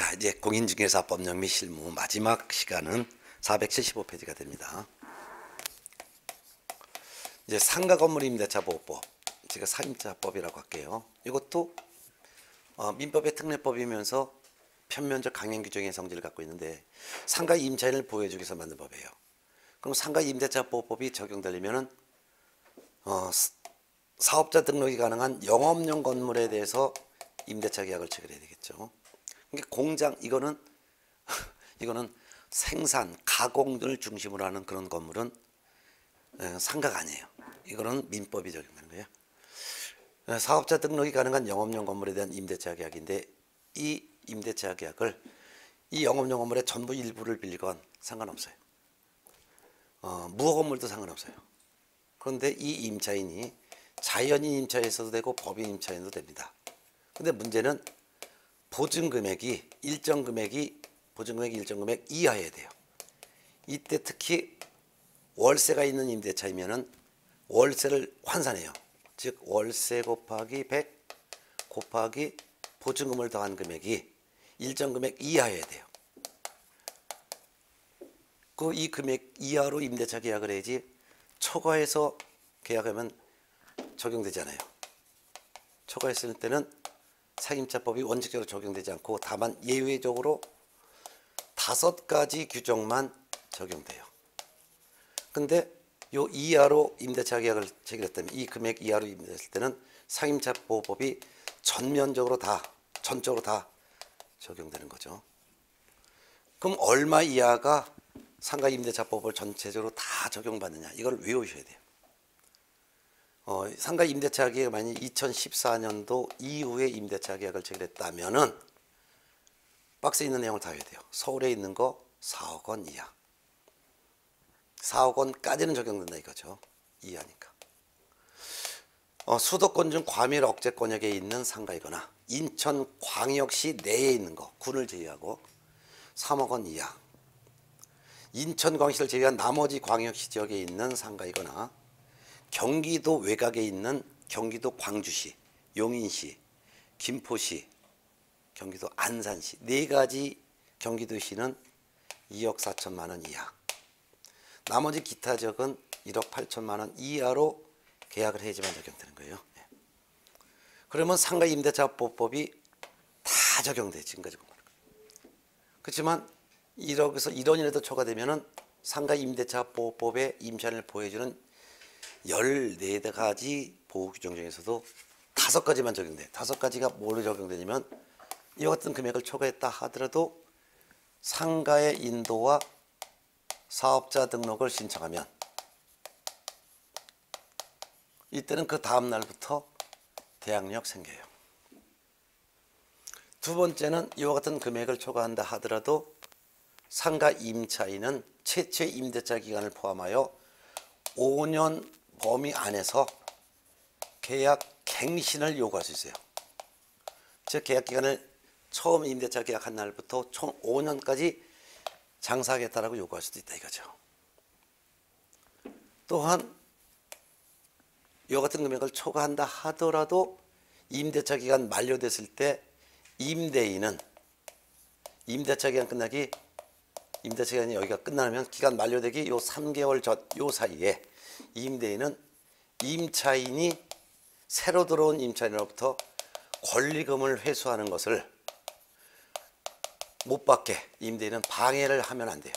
자, 이제 공인중개사법 및 실무 마지막 시간은 475페이지가 됩니다. 이제 상가 건물 임대차 보호법, 제가 사임자법이라고 할게요. 이것도 민법의 특례법이면서 편면적 강행 규정의 성질을 갖고 있는데 상가 임차인을 보호해주기 위해서 만든 법이에요. 그럼 상가 임대차 보호법이 적용되려면은 사업자 등록이 가능한 영업용 건물에 대해서 임대차 계약을 체결해야 되겠죠. 그러니까 공장 이거는 생산 가공을 중심으로 하는 그런 건물은 상가가 아니에요. 이거는 민법이 적용되는 거예요. 사업자 등록이 가능한 영업용 건물에 대한 임대차 계약인데 이 임대차 계약을 이 영업용 건물의 전부 일부를 빌리건 상관없어요. 무허 건물도 상관없어요. 그런데 이 임차인이 자연인 임차인에서도 되고 법인 임차인도 됩니다. 근데 문제는 보증금액이 일정 금액 이하여야 돼요. 이때 특히 월세가 있는 임대차이면은 월세를 환산해요. 즉 월세 곱하기 100 곱하기 보증금을 더한 금액이 일정 금액 이하여야 돼요. 이 금액 이하로 임대차 계약을 해야지 초과해서 계약하면 적용되지 않아요. 초과했을 때는 상임자법이 원칙적으로 적용되지 않고 다만 예외적으로 5가지 규정만 적용돼요. 근데 요 이하로 임대차 계약을 체결했다면 이 금액 이하로 임대했을 때는 상임자보호법이 전적으로 다 적용되는 거죠. 그럼 얼마 이하가 상가 임대차법을 전체적으로 다 적용받느냐 이걸 외우셔야 돼요. 상가 임대차 계약이 만약 2014년도 이후에 임대차 계약을 체결했다면은 박스에 있는 내용을 다 외워야 돼요. 서울에 있는 거 4억 원 이하, 4억 원까지는 적용된다 이거죠. 이하니까. 수도권 중 과밀 억제권역에 있는 상가이거나 인천광역시 내에 있는 거, 군을 제외하고 3억 원 이하, 인천광역시를 제외한 나머지 광역시 지역에 있는 상가이거나 경기도 외곽에 있는 경기도 광주시, 용인시, 김포시, 경기도 안산시 4가지 경기도시는 2억 4천만 원 이하, 나머지 기타 지역은 1억 8천만 원 이하로 계약을 해야지만 적용되는 거예요. 그러면 상가 임대차보호법이 다 적용돼 지금까지 보면. 그렇지만 1억에서 1원이라도 초과되면은 상가 임대차보호법의 임차인을 보호해주는 14가지 보호 규정 중에서도 5가지만 적용돼. 5가지가 뭘로 적용되냐면 이와 같은 금액을 초과했다 하더라도 상가의 인도와 사업자 등록을 신청하면 이때는 그 다음 날부터 대항력 생겨요. 두 번째는 이와 같은 금액을 초과한다 하더라도 상가 임차인은 최초의 임대차 기간을 포함하여 5년 범위 안에서 계약 갱신을 요구할 수 있어요. 즉 계약 기간을 처음 임대차 계약한 날부터 총 5년까지 장사하겠다라고 요구할 수도 있다 이거죠. 또한 이와 같은 금액을 초과한다 하더라도 임대차 기간 만료됐을 때 임대인은 임대차 기간 끝나기 임대차 기간이 여기가 끝나면 기간 만료되기 요 3개월 전 요 사이에 임대인은 임차인이 새로 들어온 임차인으로부터 권리금을 회수하는 것을 못 받게 임대인은 방해를 하면 안 돼요.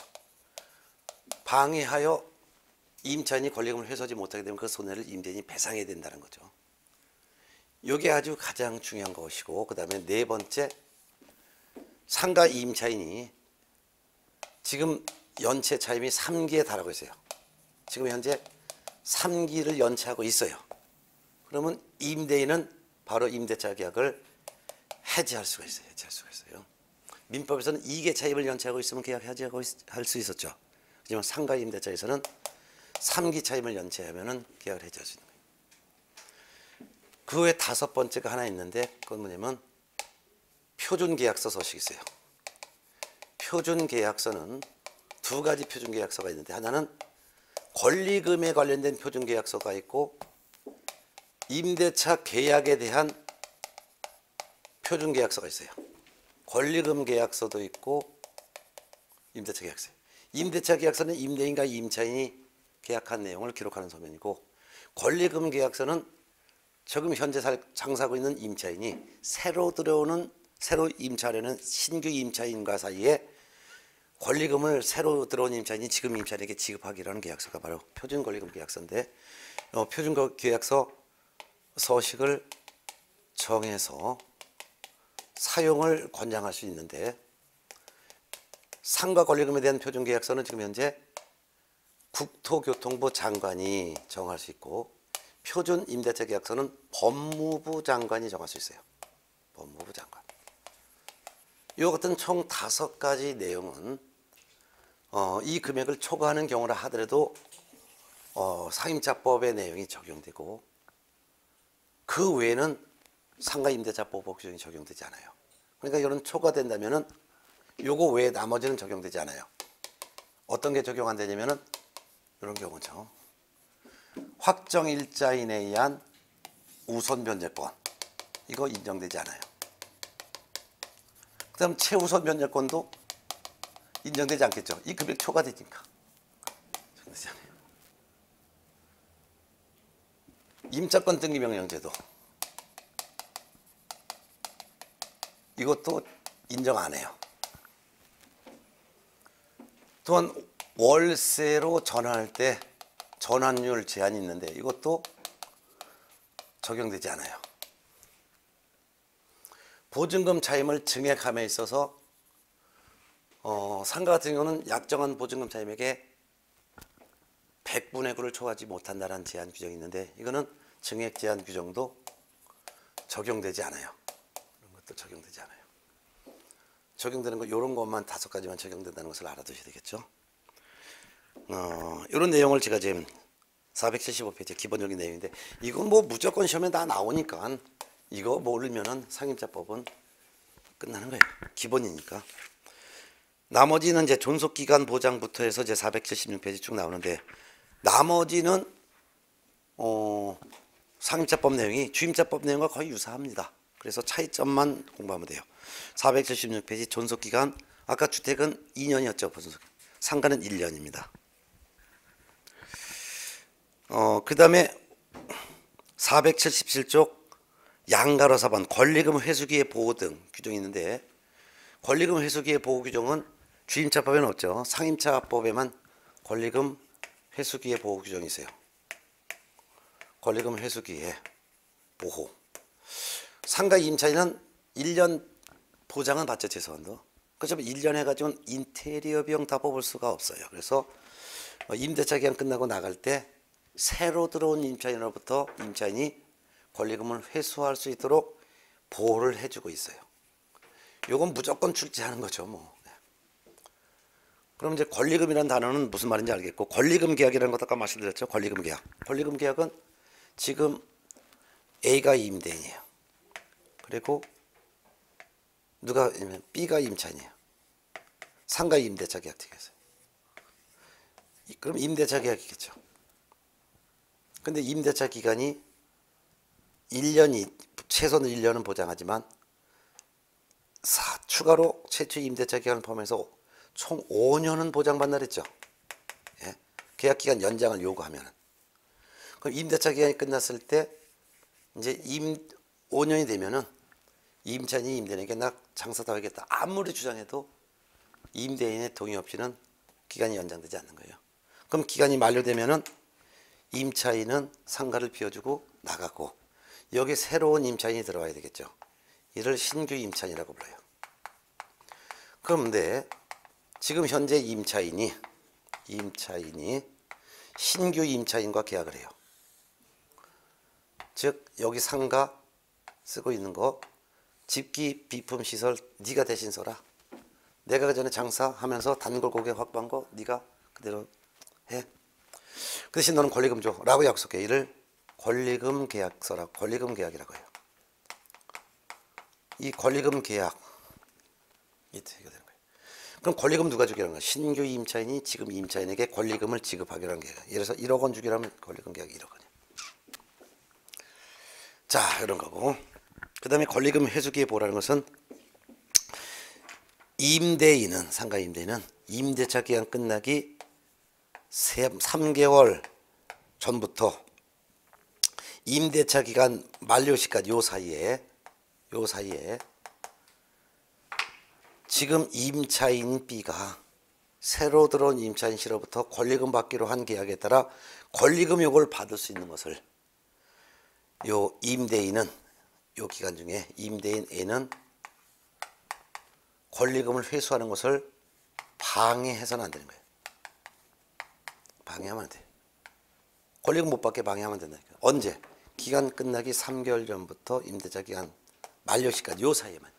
방해하여 임차인이 권리금을 회수하지 못하게 되면 그 손해를 임대인이 배상해야 된다는 거죠. 이게 아주 가장 중요한 것이고, 그 다음에 네 번째, 상가 임차인이 지금 연체 차임이 3기에 달하고 있어요. 지금 현재 3기를 연체하고 있어요. 그러면 임대인은 바로 임대차 계약을 해지할 수가 있어요. 민법에서는 2개 차임을 연체하고 있으면 계약 해지하고 할 수 있었죠. 하지만 상가 임대차에서는 3기 차임을 연체하면은 계약을 해지할 수 있는 거예요. 그 외에 5번째가 하나 있는데 그건 뭐냐면 표준계약서 서식이 있어요. 표준계약서는 2가지 표준계약서가 있는데 하나는 권리금에 관련된 표준계약서가 있고 임대차 계약에 대한 표준계약서가 있어요. 권리금 계약서도 있고 임대차 계약서. 임대차 계약서는 임대인과 임차인이 계약한 내용을 기록하는 서면이고, 권리금 계약서는 지금 현재 장사하고 있는 임차인이 새로 임차하려는 신규 임차인과 사이에 권리금을 새로 들어온 임차인이 지금 임차인에게 지급하기라는 계약서가 바로 표준 권리금 계약서인데, 표준 계약서 서식을 정해서 사용을 권장할 수 있는데, 상가 권리금에 대한 표준 계약서는 지금 현재 국토교통부 장관이 정할 수 있고, 표준 임대차 계약서는 법무부 장관이 정할 수 있어요. 법무부 장관. 이 같은 총 5가지 내용은 이 금액을 초과하는 경우라 하더라도 상임자법의 내용이 적용되고, 그 외에는 상가임대차법 규정이 적용되지 않아요. 그러니까 이런 초과된다면은 요거 외에 나머지는 적용되지 않아요. 어떤 게 적용 안 되냐면은 이런 경우죠. 확정 일자인에 의한 우선 변제권, 이거 인정되지 않아요. 그 다음 최우선 변제권도 인정되지 않겠죠. 이 금액 초과되니까 적용되지 않아요. 임차권 등기 명령제도, 이것도 인정 안 해요. 또한 월세로 전환할 때 전환율 제한이 있는데 이것도 적용되지 않아요. 보증금 차임을 증액함에 있어서 상가 같은 경우는 약정한 보증금 차임액에 100분의 9를 초과하지 못한다는 제한 규정이 있는데, 이거는 증액 제한 규정도 적용되지 않아요. 이런 것도 적용되지 않아요. 적용되는 거 이런 것만 5가지만 적용된다는 것을 알아두셔야 되겠죠. 이런 내용을 제가 지금 475페이지 기본적인 내용인데, 이건 뭐 무조건 시험에 다 나오니까 이거 모르면은 상임자법은 끝나는 거예요. 기본이니까. 나머지는 이제 존속기간 보장부터 해서 이제 476페이지 쭉 나오는데, 나머지는 상임자법 내용이 주임자법 내용과 거의 유사합니다. 그래서 차이점만 공부하면 돼요. 476페이지 존속기간, 아까 주택은 2년이었죠. 상가는 1년입니다. 그 다음에 477쪽 양가로 4번 권리금 회수기의 보호 등 규정이 있는데, 권리금 회수기의 보호 규정은 주임차법에는 없죠. 상임차법에만 권리금 회수기의 보호 규정이 있어요. 권리금 회수기의 보호. 상가 임차인은 1년 보장은 받죠. 죄송한데. 그렇지만 1년 해가지고는 인테리어 비용 다 뽑을 수가 없어요. 그래서 임대차 기간 끝나고 나갈 때 새로 들어온 임차인으로부터 임차인이 권리금을 회수할 수 있도록 보호를 해주고 있어요. 요건 무조건 출제하는 거죠. 뭐. 그럼 이제 권리금이라는 단어는 무슨 말인지 알겠고, 권리금 계약이라는 것도 아까 말씀드렸죠. 권리금 계약. 권리금 계약은 지금 A가 임대인이에요. 그리고 누가 B가 임차인이에요. 상가 임대차 계약 되겠어요. 그럼 임대차 계약이겠죠. 근데 임대차 기간이 1년이 최소는 1년은 보장하지만 추가로 최초 임대차 기간을 포함해서 총 5년은 보장받는다 그랬죠. 예? 계약 기간 연장을 요구하면. 그럼 임대차 기간이 끝났을 때 이제 5년이 되면은 임차인이 임대인에게 나 장사 더 하겠다 아무리 주장해도 임대인의 동의 없이는 기간이 연장되지 않는 거예요. 그럼 기간이 만료되면은 임차인은 상가를 비워주고 나가고, 여기 새로운 임차인이 들어와야 되겠죠. 이를 신규 임차인이라고 불러요. 그런데 지금 현재 임차인이 신규 임차인과 계약을 해요. 즉 여기 상가 쓰고 있는 거 집기 비품 시설 네가 대신 써라. 내가 그 전에 장사하면서 단골 고객 확보한 거 네가 그대로 해. 그 대신 너는 권리금 줘 라고 약속해. 이를 권리금 계약서라, 권리금 계약이라고 해요. 이 권리금 계약이 되게 되는 거예요. 그럼 권리금 누가 주기로 하는 거야? 신규 임차인이 지금 임차인에게 권리금을 지급하기로 하는 계약. 예를 들어서 1억 원 주기로 하면 권리금 계약이 1억 원이야. 자, 이런 거고. 그 다음에 권리금 회수기의 보호라는 것은 임대인은, 상가 임대인은 임대차 기간 끝나기 3개월 전부터 임대차 기간 만료 시까지 요 사이에 지금 임차인 B가 새로 들어온 임차인 C로부터 권리금 받기로 한 계약에 따라 권리금 요구를 받을 수 있는 것을 요 임대인은 요 기간 중에 임대인 A는 권리금을 회수하는 것을 방해해서는 안 되는 거예요. 방해하면 안 돼요. 권리금 못 받게 방해하면 된다니까. 언제? 기간 끝나기 3개월 전부터 임대차 기간 만료 시까지 요 사이에만.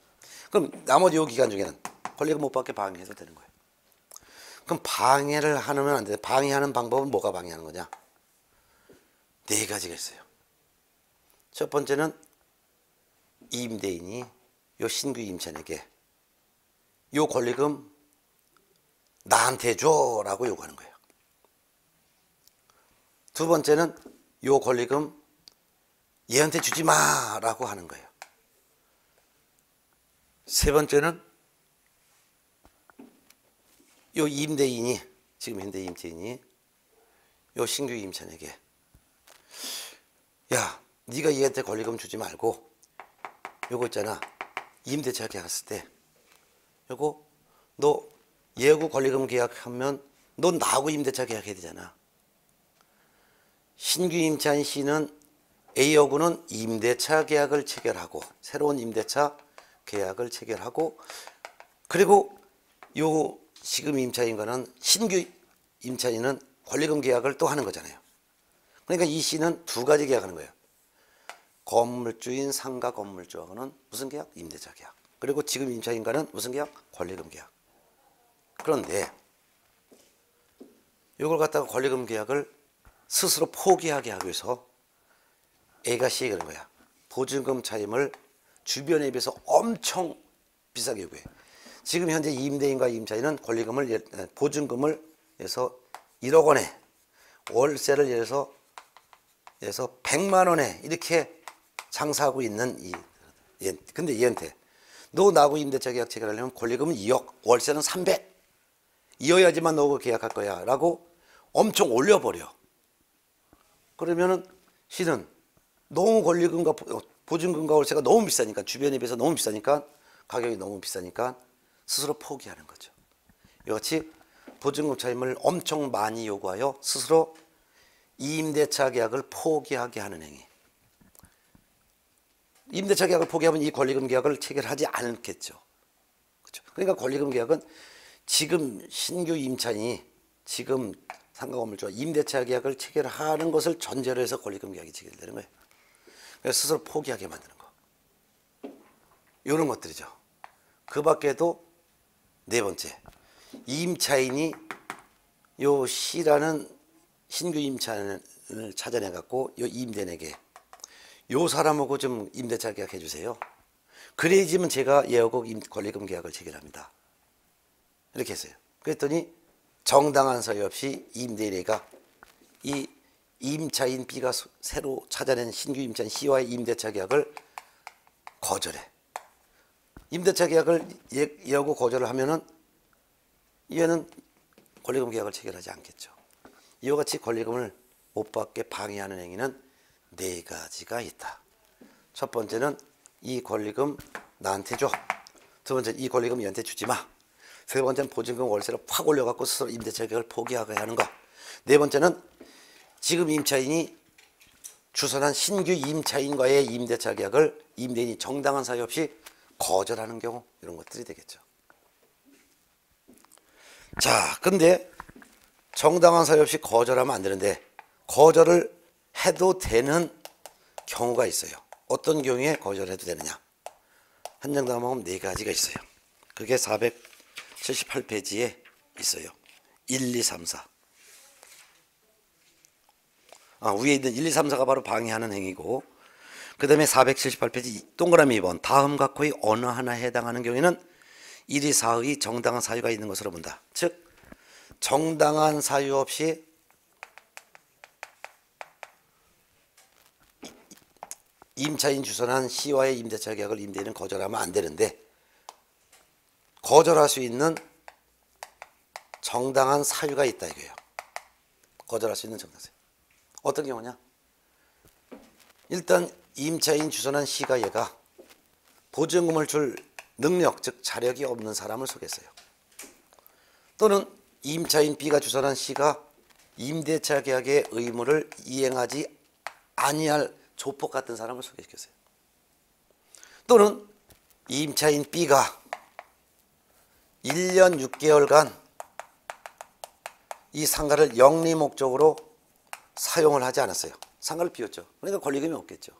그럼 나머지 요 기간 중에는 권리금 못 받게 방해해도 되는 거예요. 그럼 방해를 하면 안 돼. 방해하는 방법은 뭐가 방해하는 거냐? 네 가지가 있어요. 첫 번째는 임대인이 요 신규 임차인에게 요 권리금 나한테 줘라고 요구하는 거예요. 두 번째는 요 권리금 얘한테 주지 마라고 하는 거예요. 세 번째는 요 임대인이, 지금 현대 임차인이 요 신규 임차인에게 야, 네가 얘한테 권리금 주지 말고 요거 있잖아, 임대차 계약했을 때 요거 너 얘하고 권리금 계약하면 너 나하고 임대차 계약해야 되잖아. 신규 임차인 C는 A하고는 임대차 계약을 체결하고, 새로운 임대차 계약을 체결하고, 그리고 요 지금 임차인과는 신규 임차인은 권리금 계약을 또 하는 거잖아요. 그러니까 이 C는 두 가지 계약하는 거예요. 건물주인 상가 건물주하고는 무슨 계약? 임대차 계약. 그리고 지금 임차인과는 무슨 계약? 권리금 계약. 그런데 이걸 갖다가 권리금 계약을 스스로 포기하게 하기 위해서 A가 C에게 그런 거야. 보증금 차임을 주변에 비해서 엄청 비싸게 요구해. 지금 현재 임대인과 임차인은 권리금을, 보증금을 해서 1억 원에, 월세를 예를 들어서 100만 원에 이렇게 장사하고 있는 근데 얘한테 너 나하고 임대차 계약 체결하려면 권리금은 2억, 월세는 300 이어야지만 너하고 계약할 거야 라고 엄청 올려버려. 그러면은 C는 너무 권리금과 보증금과 월세가 너무 비싸니까, 주변에 비해서 너무 비싸니까, 가격이 너무 비싸니까 스스로 포기하는 거죠. 이같이 보증금 차임을 엄청 많이 요구하여 스스로 임대차 계약을 포기하게 하는 행위. 임대차 계약을 포기하면 이 권리금 계약을 체결하지 않겠죠. 그렇죠? 그러니까 권리금 계약은 지금 신규 임차인이 지금 상가건물주와 임대차 계약을 체결하는 것을 전제로 해서 권리금 계약이 체결되는 거예요. 그래서 스스로 포기하게 만드는 거. 이런 것들이죠. 그 밖에도 네 번째, 임차인이 요 C라는 신규 임차인을 찾아내 갖고 요 임대인에게 요 사람하고 좀 임대차 계약 해주세요. 그래야지만 제가 얘하고 권리금 계약을 체결합니다. 이렇게 했어요. 그랬더니 정당한 사유 없이 임대인회가 이 임차인 B가 새로 찾아낸 신규 임차인 C와의 임대차 계약을 거절해. 임대차 계약을 얘하고 거절을 하면은 얘는 권리금 계약을 체결하지 않겠죠. 이와 같이 권리금을 못 받게 방해하는 행위는 네 가지가 있다. 첫 번째는 이 권리금 나한테 줘. 두 번째는 이 권리금 얘한테 주지 마. 세 번째는 보증금 월세를 확 올려갖고 스스로 임대차 계약을 포기하게 하는 거. 네 번째는 지금 임차인이 주선한 신규 임차인과의 임대차 계약을 임대인이 정당한 사유 없이 거절하는 경우, 이런 것들이 되겠죠. 자, 근데 정당한 사유 없이 거절하면 안 되는데 거절을 해도 되는 경우가 있어요. 어떤 경우에 거절해도 되느냐? 한정담화금 네 가지가 있어요. 그게 478페이지에 있어요. 1, 2, 3, 4. 위에 있는 1, 2, 3, 4가 바로 방해하는 행위고, 그 다음에 478페이지 동그라미 2번, 다음 각호의 어느 하나에 해당하는 경우에는 1, 2, 4의 정당한 사유가 있는 것으로 본다. 즉 정당한 사유 없이 임차인 주선한 C와의 임대차 계약을 임대인은 거절하면 안 되는데, 거절할 수 있는 정당한 사유가 있다 이거예요. 거절할 수 있는 정당한 사유. 어떤 경우냐? 일단 임차인 주선한 C가 얘가 보증금을 줄 능력, 즉 자력이 없는 사람을 속였어요. 또는 임차인 B가 주선한 C가 임대차 계약의 의무를 이행하지 아니할 조폭 같은 사람을 소개시켰어요. 또는 임차인 B가 1년 6개월간 이 상가를 영리 목적으로 사용을 하지 않았어요. 상가를 비웠죠. 그러니까 권리금이 없겠죠.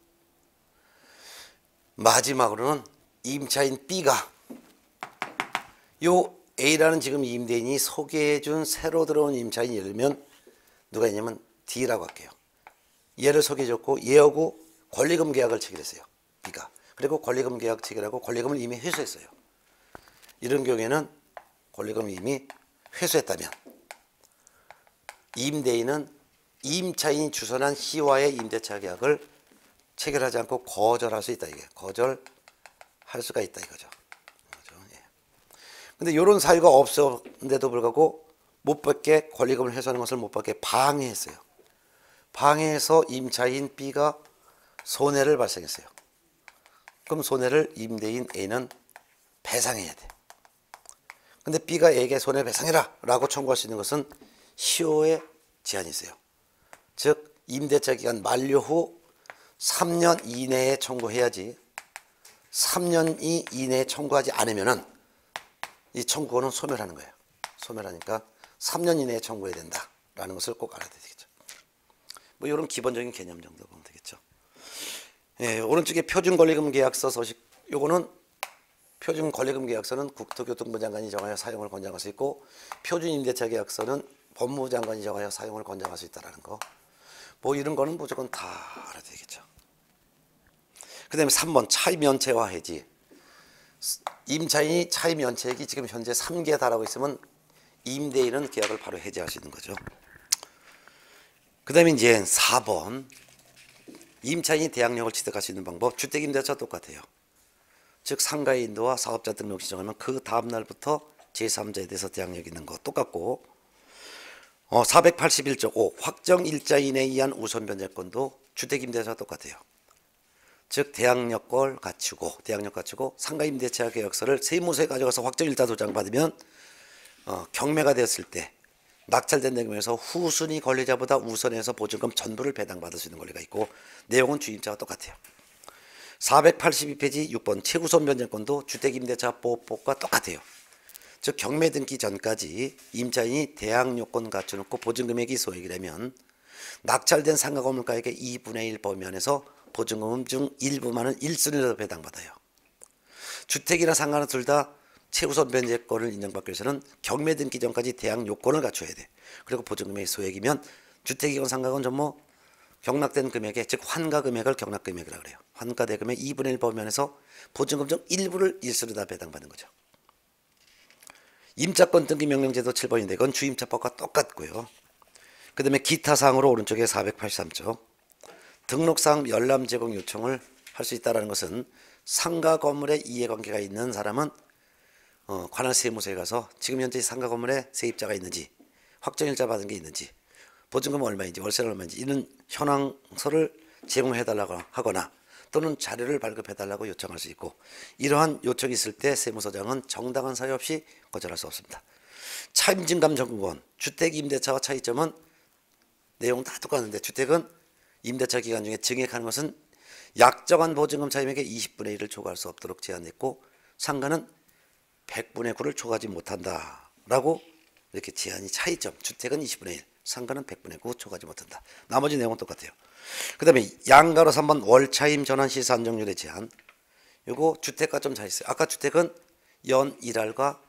마지막으로는 임차인 B가 요 A라는 지금 임대인이 소개해준 새로 들어온 임차인, 예를 들면 누가 있냐면 D라고 할게요. 얘를 소개해줬고 얘하고 권리금 계약을 체결했어요. B가. 그리고 권리금 계약 체결하고 권리금을 이미 회수했어요. 이런 경우에는 권리금을 이미 회수했다면 임대인은 임차인이 주선한 C와의 임대차 계약을 체결하지 않고 거절할 수 있다. 이게 거절할 수가 있다 이거죠. 근데 이런 사유가 없었는데도 불구하고 못 받게 권리금을 회수하는 것을 못 받게 방해했어요. 방해해서 임차인 B가 손해를 발생했어요. 그럼 손해를 임대인 A는 배상해야 돼. 근데 B가 A에게 손해배상해라 라고 청구할 수 있는 것은 시효의 제한이 있어요. 즉 임대차 기간 만료 후 3년 이내에 청구해야지, 3년 이내에 청구하지 않으면은 이 청구권은 소멸하는 거예요. 소멸하니까 3년 이내에 청구해야 된다라는 것을 꼭 알아야 되겠죠. 뭐 이런 기본적인 개념 정도 보면 되겠죠. 예, 오른쪽에 표준권리금 계약서 서식, 요거는 표준권리금 계약서는 국토교통부 장관이 정하여 사용을 권장할 수 있고, 표준임대차 계약서는 법무부 장관이 정하여 사용을 권장할 수 있다는 거. 뭐 이런 거는 무조건 다 알아야 되겠죠. 그 다음에 3번 차의 면체화 해지. 임차인이 차의 면체액이 지금 현재 3개에 달하고 있으면 임대인은 계약을 바로 해지할 수 있는 거죠. 그 다음에 이제 4번 임차인이 대항력을 취득할 수 있는 방법. 주택임대차 똑같아요. 즉 상가의 인도와 사업자 등록 지정하면 그 다음 날부터 제3자에 대해서 대항력이 있는 거 똑같고, 481조 5 확정 일자 이내에 의한 우선 변제권도 주택임대차 똑같아요. 즉 대항력을 갖추고 상가 임대차 계약서를 세무서에 가져가서 확정 일자 도장 받으면 경매가 됐을 때 낙찰된 내용에서 후순위 권리자보다 우선해서 보증금 전부를 배당받을 수 있는 권리가 있고, 내용은 주임차와 똑같아요. 482페이지 6번 최우선 변제권도 주택임대차보호법과 똑같아요. 즉 경매 등기 전까지 임차인이 대항 요건 갖춰놓고 보증금액이 소액이라면 낙찰된 상가 건물가액의 2분의 1 범위안에서 보증금 중 일부만은 1순위로 배당받아요. 주택이나 상가는 둘 다 최우선 변제권을 인정받기 위해서는 경매 등기 전까지 대항 요건을 갖춰야 돼. 그리고 보증금액이 소액이면 주택이건 상가건 전부 경락된 금액에, 즉 환가 금액을 경락 금액이라고 그래요. 환가 대금의 2분의 1 범위안에서 보증금 중 일부를 1순위로 배당받는 거죠. 임차권 등기 명령제도 7번인데 이건 주임차법과 똑같고요. 그 다음에 기타 사항으로 오른쪽에 483조 등록상 열람 제공 요청을 할 수 있다는 것은 상가 건물에 이해관계가 있는 사람은 관할 세무서에 가서 지금 현재 상가 건물에 세입자가 있는지, 확정일자 받은 게 있는지, 보증금 얼마인지, 월세는 얼마인지 이런 현황서를 제공해달라고 하거나 또는 자료를 발급해달라고 요청할 수 있고, 이러한 요청이 있을 때 세무서장은 정당한 사유 없이 거절할 수 없습니다. 차임증감 정권, 주택 임대차와 차이점은 내용 다 똑같은데, 주택은 임대차 기간 중에 증액하는 것은 약정한 보증금 차임액의 20분의 1을 초과할 수 없도록 제한했고, 상가는 100분의 9를 초과하지 못한다라고 이렇게 제한이 차이점. 주택은 20분의 1, 상가는 100분의 9 초과하지 못한다. 나머지 내용은 똑같아요. 그 다음에 양가로 3번 월차임 전환시 산정률의 제한. 요거 주택과 좀 차이 있어요. 아까 주택은 연 1할과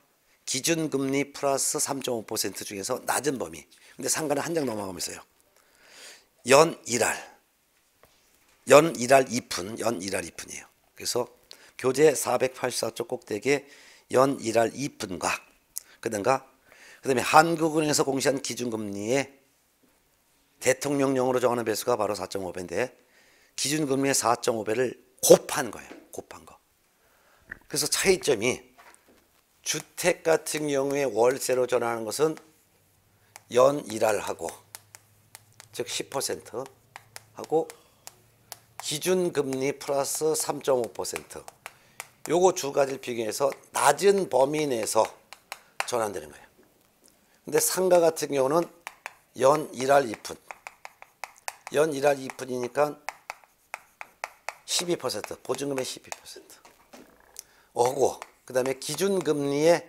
기준금리 플러스 3.5% 중에서 낮은 범위. 근데 상가는 한 장 넘어가면 있어요. 연 1할 2푼이에요. 그래서 교재 484쪽 꼭대기에 연 1할 2푼과 그다음에 한국은행에서 공시한 기준금리의 대통령령으로 정하는 배수가 바로 4.5배인데 기준금리의 4.5배를 곱한 거예요. 곱한 거. 그래서 차이점이 주택 같은 경우에 월세로 전환하는 것은 연일할하고 즉 10% 하고 기준금리 플러스 3.5% 요거 두 가지를 비교해서 낮은 범위 내에서 전환되는 거예요. 근데 상가 같은 경우는 연일할 2푼 연일할 2푼이니까 12% 보증금의 12% 오고 그 다음에 기준금리에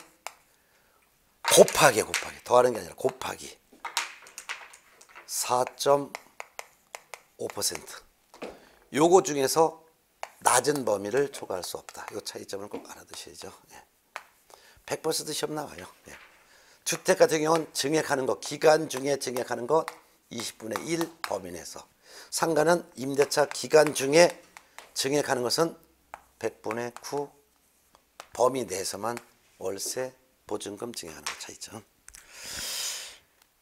곱하기 더하는 게 아니라 곱하기 4.5% 요거 중에서 낮은 범위를 초과할 수 없다. 이 차이점을 꼭 알아두셔야죠. 100% 시험 나와요. 주택 같은 경우는 증액하는 거 기간 중에 증액하는 거 20분의 1 범위 내에서 상가는 임대차 기간 중에 증액하는 것은 100분의 9 범위 내에서만 월세 보증금 증액하는 거 차이점.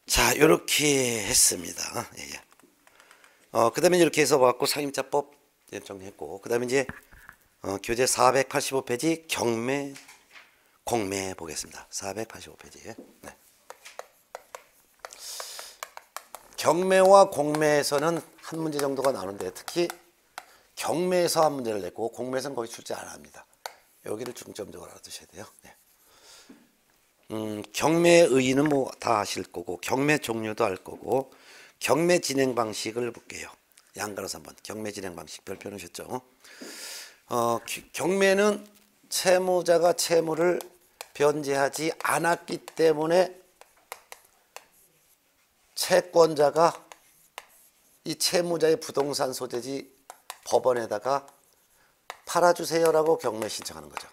자 이렇게 했습니다. 그 다음에 이렇게 해서 봤고 상임자법 정리했고 그 다음에 이제 교재 485페이지 경매 공매 보겠습니다. 485페이지. 네. 경매와 공매에서는 한 문제 정도가 나오는데 특히 경매에서 한 문제를 냈고 공매에서는 거의 출제 안 합니다. 여기를 중점적으로 알아두셔야 돼요. 네. 경매 의의는 뭐 다 아실 거고 경매 종류도 알 거고 경매 진행 방식을 볼게요. 양가로서 한번 경매 진행 방식 별표 넣으셨죠? 경매는 채무자가 채무를 변제하지 않았기 때문에 채권자가 이 채무자의 부동산 소재지 법원에다가 팔아주세요라고 경매 신청하는 거죠.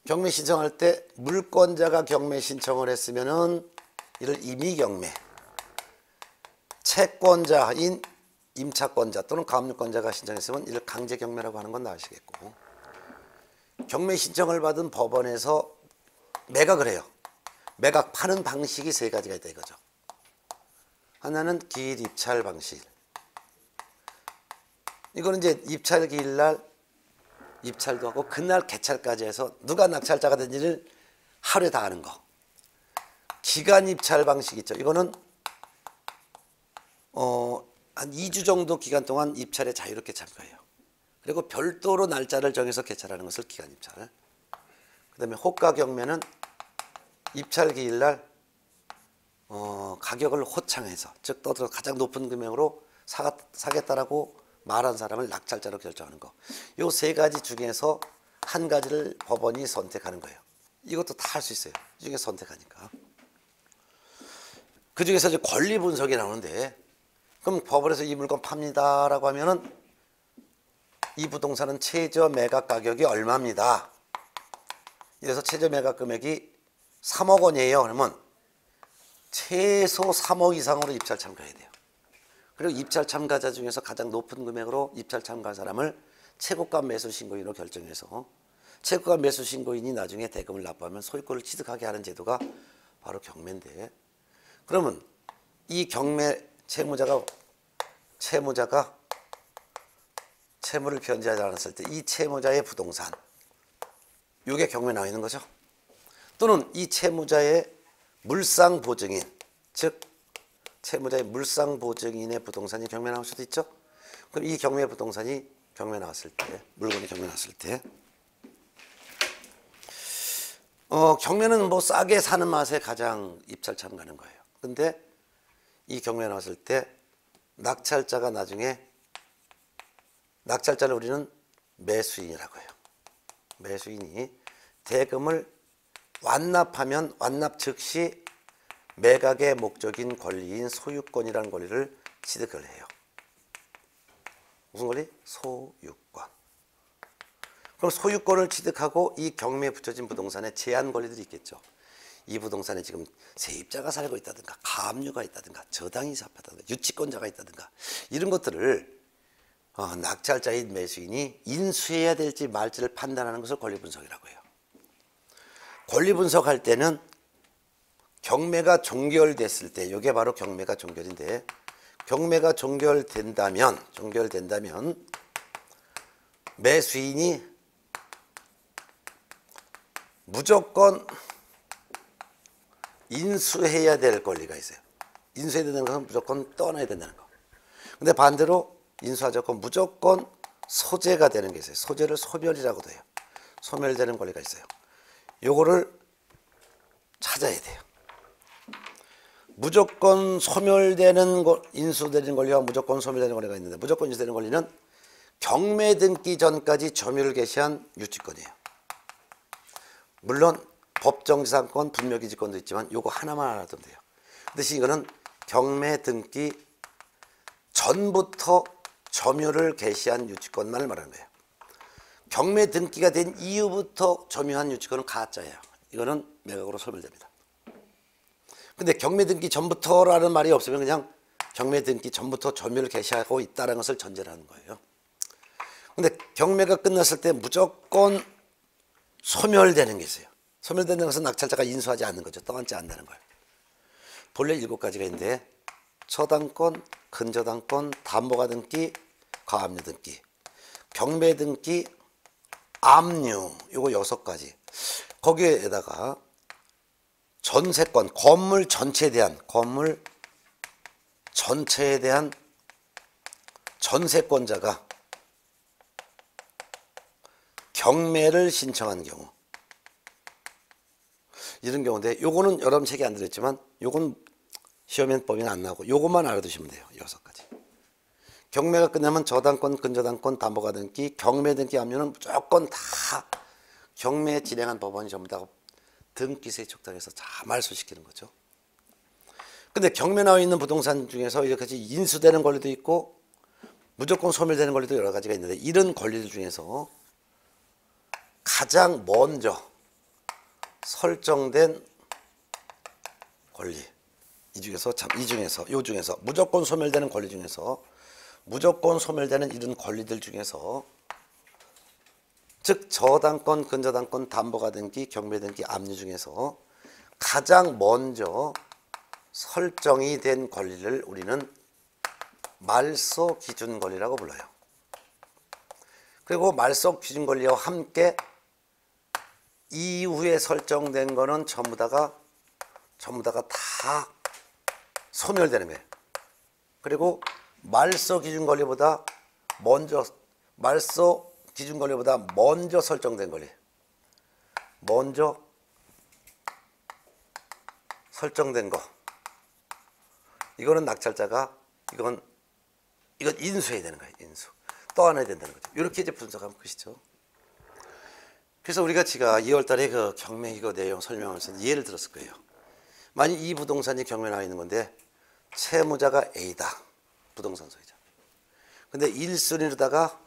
경매 신청할 때 물권자가 경매 신청을 했으면은 이를 임의경매, 채권자인 임차권자 또는 가압류권자가 신청했으면 이를 강제경매라고 하는 건 아시겠고, 경매 신청을 받은 법원에서 매각을 해요. 매각 파는 방식이 세 가지가 있다 이거죠. 하나는 기일 입찰 방식. 이거는 이제 입찰 기일날 입찰도 하고 그날 개찰까지 해서 누가 낙찰자가 된지를 하루에 다 아는 거. 기간 입찰 방식 있죠. 이거는 한 2주 정도 기간 동안 입찰에 자유롭게 참가해요. 그리고 별도로 날짜를 정해서 개찰하는 것을 기간 입찰. 그 다음에 호가 경매는 입찰 기일날 가격을 호창해서 즉 떠들어 가장 높은 금액으로 사겠다라고 말한 사람을 낙찰자로 결정하는 거. 요 세 가지 중에서 한 가지를 법원이 선택하는 거예요. 이것도 다 할 수 있어요. 이 중에 선택하니까. 그 중에서 이제 권리 분석이 나오는데, 그럼 법원에서 이 물건 팝니다라고 하면은 이 부동산은 최저 매각 가격이 얼마입니다. 이래서 최저 매각 금액이 3억 원이에요. 그러면 최소 3억 이상으로 입찰 참가해야 돼요. 그리고 입찰 참가자 중에서 가장 높은 금액으로 입찰 참가한 사람을 최고가 매수 신고인으로 결정해서 최고가 매수 신고인이 나중에 대금을 납부하면 소유권을 취득하게 하는 제도가 바로 경매인데, 그러면 이 경매 채무자가 채무를 변제하지 않았을 때 이 채무자의 부동산, 이게 경매에 나와 있는 거죠. 또는 이 채무자의 물상 보증인, 즉 채무자의 물상 보증인의 부동산이 경매 나올 수도 있죠. 그럼 이 경매 부동산이 경매 나왔을 때, 물건이 경매 나왔을 때, 경매는 뭐 싸게 사는 맛에 가장 입찰 참가하는 거예요. 근데 이 경매 나왔을 때 낙찰자가 나중에, 낙찰자를 우리는 매수인이라고 해요. 매수인이 대금을 완납하면 완납 즉시 매각의 목적인 권리인 소유권이라는 권리를 취득을 해요. 무슨 권리? 소유권. 그럼 소유권을 취득하고 이 경매에 붙여진 부동산에 제한 권리들이 있겠죠. 이 부동산에 지금 세입자가 살고 있다든가 가압류가 있다든가 저당이 잡혔다든가 유치권자가 있다든가 이런 것들을 낙찰자인 매수인이 인수해야 될지 말지를 판단하는 것을 권리분석이라고 해요. 권리분석할 때는 경매가 종결됐을 때, 이게 바로 경매가 종결인데, 경매가 종결된다면 매수인이 무조건 인수해야 될 권리가 있어요. 인수해야 된다는 것은 무조건 떠나야 된다는 거. 근데 반대로 인수하지 않고 무조건 소재가 되는 게 있어요. 소재를 소멸이라고도 해요. 소멸되는 권리가 있어요. 요거를 찾아야 돼요. 무조건 소멸되는 인수되는 권리와 무조건 소멸되는 권리가 있는데, 무조건 인수되는 권리는 경매 등기 전까지 점유를 개시한 유치권이에요. 물론 법정지상권, 분묘기지권도 있지만 요거 하나만 알아두면 돼요. 그 대신 이거는 경매 등기 전부터 점유를 개시한 유치권만을 말하는 거예요. 경매 등기가 된 이후부터 점유한 유치권은 가짜예요. 이거는 매각으로 소멸됩니다. 근데 경매 등기 전부터라는 말이 없으면 그냥 경매 등기 전부터 점유를 개시하고 있다는 것을 전제로 하는 거예요. 근데 경매가 끝났을 때 무조건 소멸되는 게 있어요. 소멸되는 것은 낙찰자가 인수하지 않는 거죠. 떠안지 않는다는 거예요. 본래 7가지가 있는데 처당권, 근저당권, 담보가 등기, 과압류 등기, 경매 등기, 압류, 요거 6가지. 거기에다가 전세권, 건물 전체에 대한 전세권자가 경매를 신청한 경우, 이런 경우인데 요거는 여러분 책에 안 들었지만 요건 시험엔 법에는 안 나오고 요것만 알아두시면 돼요. 6가지. 경매가 끝나면 저당권, 근저당권, 담보가 등기, 경매 등기 압류는 무조건 다 경매 진행한 법원이 전부 다 등기세 촉탁해서 다 말소시키는 거죠. 근데 경매 나와 있는 부동산 중에서 이렇게 인수되는 권리도 있고 무조건 소멸되는 권리도 여러 가지가 있는데, 이런 권리들 중에서 가장 먼저 설정된 권리, 요 중에서 무조건 소멸되는 권리 중에서, 무조건 소멸되는 이런 권리들 중에서, 즉 저당권, 근저당권, 담보가 등기, 경매 등기, 압류 중에서 가장 먼저 설정이 된 권리를 우리는 말소 기준 권리라고 불러요. 그리고 말소 기준 권리와 함께 이후에 설정된 거는 전부 다가 다 소멸되는 거예요. 그리고 말소 기준 권리보다 먼저 설정된 권리, 먼저 설정된 거, 이거는 낙찰자가 이건 인수해야 되는 거예요. 인수 떠안아야 된다는 거죠. 이렇게 이제 분석하면 끝이죠. 그래서 우리가 제가 2월달에 그 경매 이거 내용 설명하면서 예를 들었을 거예요. 만약 이 부동산이 경매 나와 있는 건데 채무자가 A다, 부동산 소유자. 근데 1순위로다가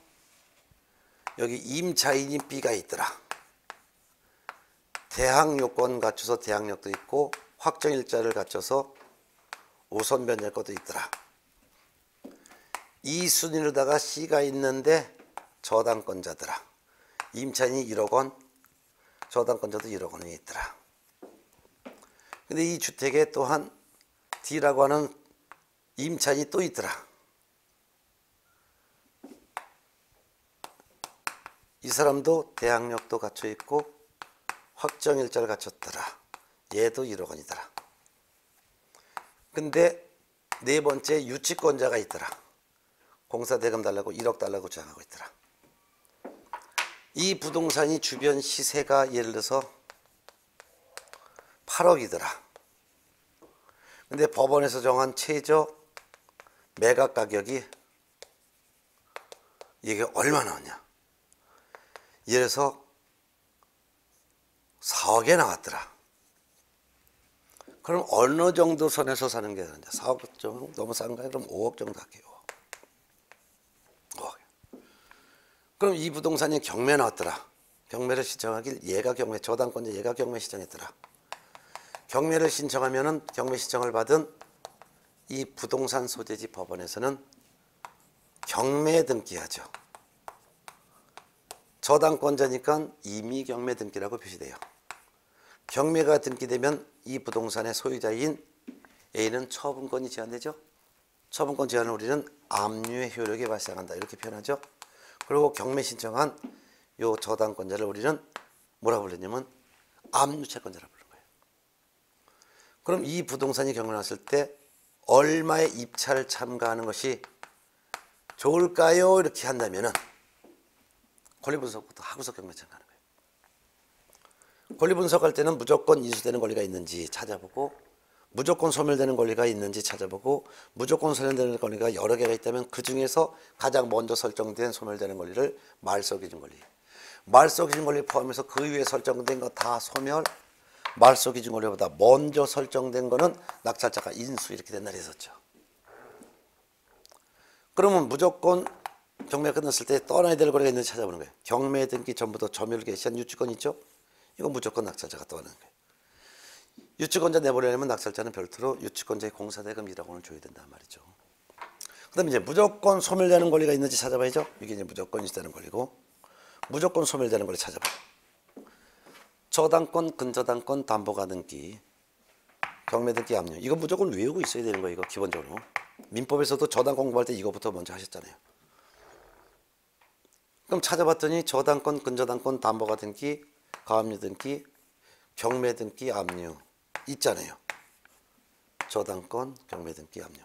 여기 임차인이 B가 있더라. 대항 요건 갖춰서 대항력도 있고 확정일자를 갖춰서 우선 변제할 것도 있더라. 2순위로다가 C가 있는데 저당권자더라. 임차인이 1억 원, 저당권자도 1억 원이 있더라. 근데 이 주택에 또한 D라고 하는 임차인이 또 있더라. 이 사람도 대항력도 갖춰 있고 확정일자를 갖췄더라. 얘도 1억 원이더라. 근데 네 번째 유치권자가 있더라. 공사대금 달라고 1억 달라고 주장하고 있더라. 이 부동산이 주변 시세가 예를 들어서 8억이더라. 근데 법원에서 정한 최저 매각 가격이 이게 얼마 나왔냐? 예를 들어서 4억에 나왔더라. 그럼 어느 정도 선에서 사는 게 되는데 4억 정도 너무 싼가요? 그럼 5억 정도 할게요. 5억. 그럼 이 부동산이 경매 나왔더라. 경매를 신청하길 얘가 경매, 저당권자 얘가 경매 신청했더라. 경매를 신청하면은 경매 신청을 받은 이 부동산 소재지 법원에서는 경매 등기하죠. 저당권자니까 이미 경매 등기라고 표시돼요. 경매가 등기되면 이 부동산의 소유자인 A는 처분권이 제한되죠. 처분권 제한을 우리는 압류의 효력이 발생한다 이렇게 표현하죠. 그리고 경매 신청한 요 저당권자를 우리는 뭐라고 불렀냐면 압류채권자라고 부르는 거예요. 그럼 이 부동산이 경매났을 때 얼마의 입찰을 참가하는 것이 좋을까요? 이렇게 한다면은 권리분석부터 하고서 경매 참가하는 거예요. 권리분석할 때는 무조건 인수되는 권리가 있는지 찾아보고, 무조건 소멸되는 권리가 있는지 찾아보고, 무조건 소멸되는 권리가 여러 개가 있다면 그 중에서 가장 먼저 설정된 소멸되는 권리를 말소기준 권리, 말소기준 권리 포함해서 그 위에 설정된 거 다 소멸, 말소기준 권리보다 먼저 설정된 거는 낙찰자가 인수, 이렇게 된다 했었죠. 그러면 무조건 경매 끝났을 때 떠나야 될 거리가 있는지 찾아보는 거예요. 경매 등기 전부터 점유를 개시한 유치권 있죠? 이건 무조건 낙찰자가 떠나는 거예요. 유치권자 내보내려면 낙찰자는 별도로 유치권자의 공사대금 1억 원을 줘야 된단 말이죠. 그 다음에 이제 무조건 소멸되는 권리가 있는지 찾아봐야죠. 이게 이제 무조건 인수되는 권리고, 무조건 소멸되는 권리 찾아봐요. 저당권, 근저당권, 담보가 등기, 경매 등기 압류. 이거 무조건 외우고 있어야 되는 거예요. 이거 기본적으로. 민법에서도 저당권 공부할 때 이거부터 먼저 하셨잖아요. 그럼 찾아봤더니 저당권, 근저당권, 담보가 등기, 가압류 등기, 경매 등기, 압류 있잖아요. 저당권, 경매 등기, 압류.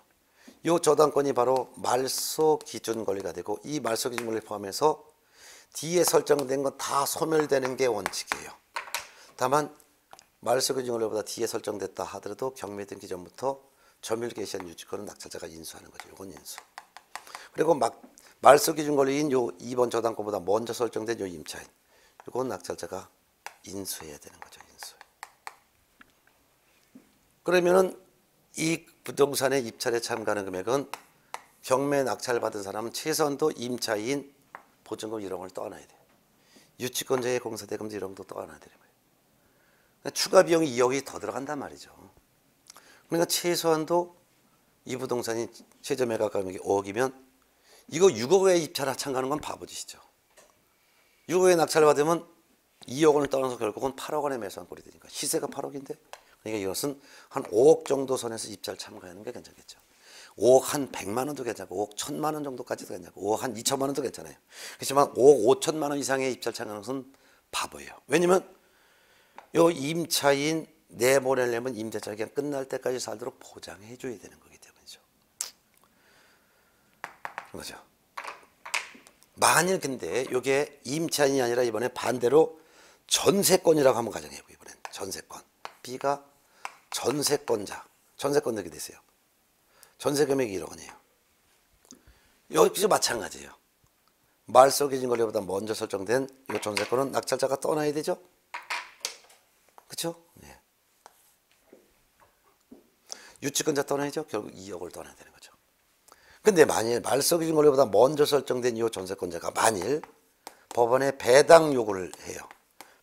이 저당권이 바로 말소 기준 권리가 되고, 이 말소 기준 권리 포함해서 뒤에 설정된 건 다 소멸되는 게 원칙이에요. 다만 말소 기준 권리보다 뒤에 설정됐다 하더라도 경매 등기 전부터 점유를 개시한 유치권은 낙찰자가 인수하는 거죠. 이건 인수. 그리고 말소 기준 권리인 요 2번 저당권보다 먼저 설정된 요 임차인, 이건 낙찰자가 인수해야 되는 거죠. 인수. 그러면은 이 부동산의 입찰에 참가하는 금액은 경매 낙찰 받은 사람은 최소한도 임차인 보증금 1억 원을 떠나야 돼요. 유치권자의 공사대금 1억 원도 떠나야 되는 거예요. 그러니까 추가 비용이 2억이 더 들어간단 말이죠. 그러니까 최소한도 이 부동산이 최저 매각 가격이 5억이면 이거 6억에 입찰 참가하는 건 바보짓이죠. 6억에 낙찰 받으면 2억 원을 떠나서 결국은 8억 원에 매수한 꼴이 되니까 시세가 8억인데, 그러니까 이것은 한 5억 정도 선에서 입찰 참가하는 게 괜찮겠죠. 5억 한 100만 원도 괜찮고 5억 1000만 원 정도까지도 괜찮고 5억 한 2천만 원도 괜찮아요. 그렇지만 5억 5천만 원 이상의 입찰 참가하는 것은 바보예요. 왜냐면 요 임차인 내보내려면 임대차 기간 끝날 때까지 살도록 보장해 줘야 되는 거기 때문이죠. 그렇죠. 만일 근데 이게 임차인이 아니라 이번에 반대로 전세권이라고 한번 가정해보고, 이번엔 전세권. B가 전세권자. 전세권 넣게 됐어요. 전세 금액이 1억 원이에요. 여기서 마찬가지예요. 말소 기준 권리보다 먼저 설정된 이 전세권은 낙찰자가 떠나야 되죠. 그렇죠? 네. 유치권자 떠나야죠. 결국 2억을 떠나야 되는 거죠. 근데 만일 말소 기준 권리보다 먼저 설정된 이 전세권자가 만일 법원에 배당 요구를 해요.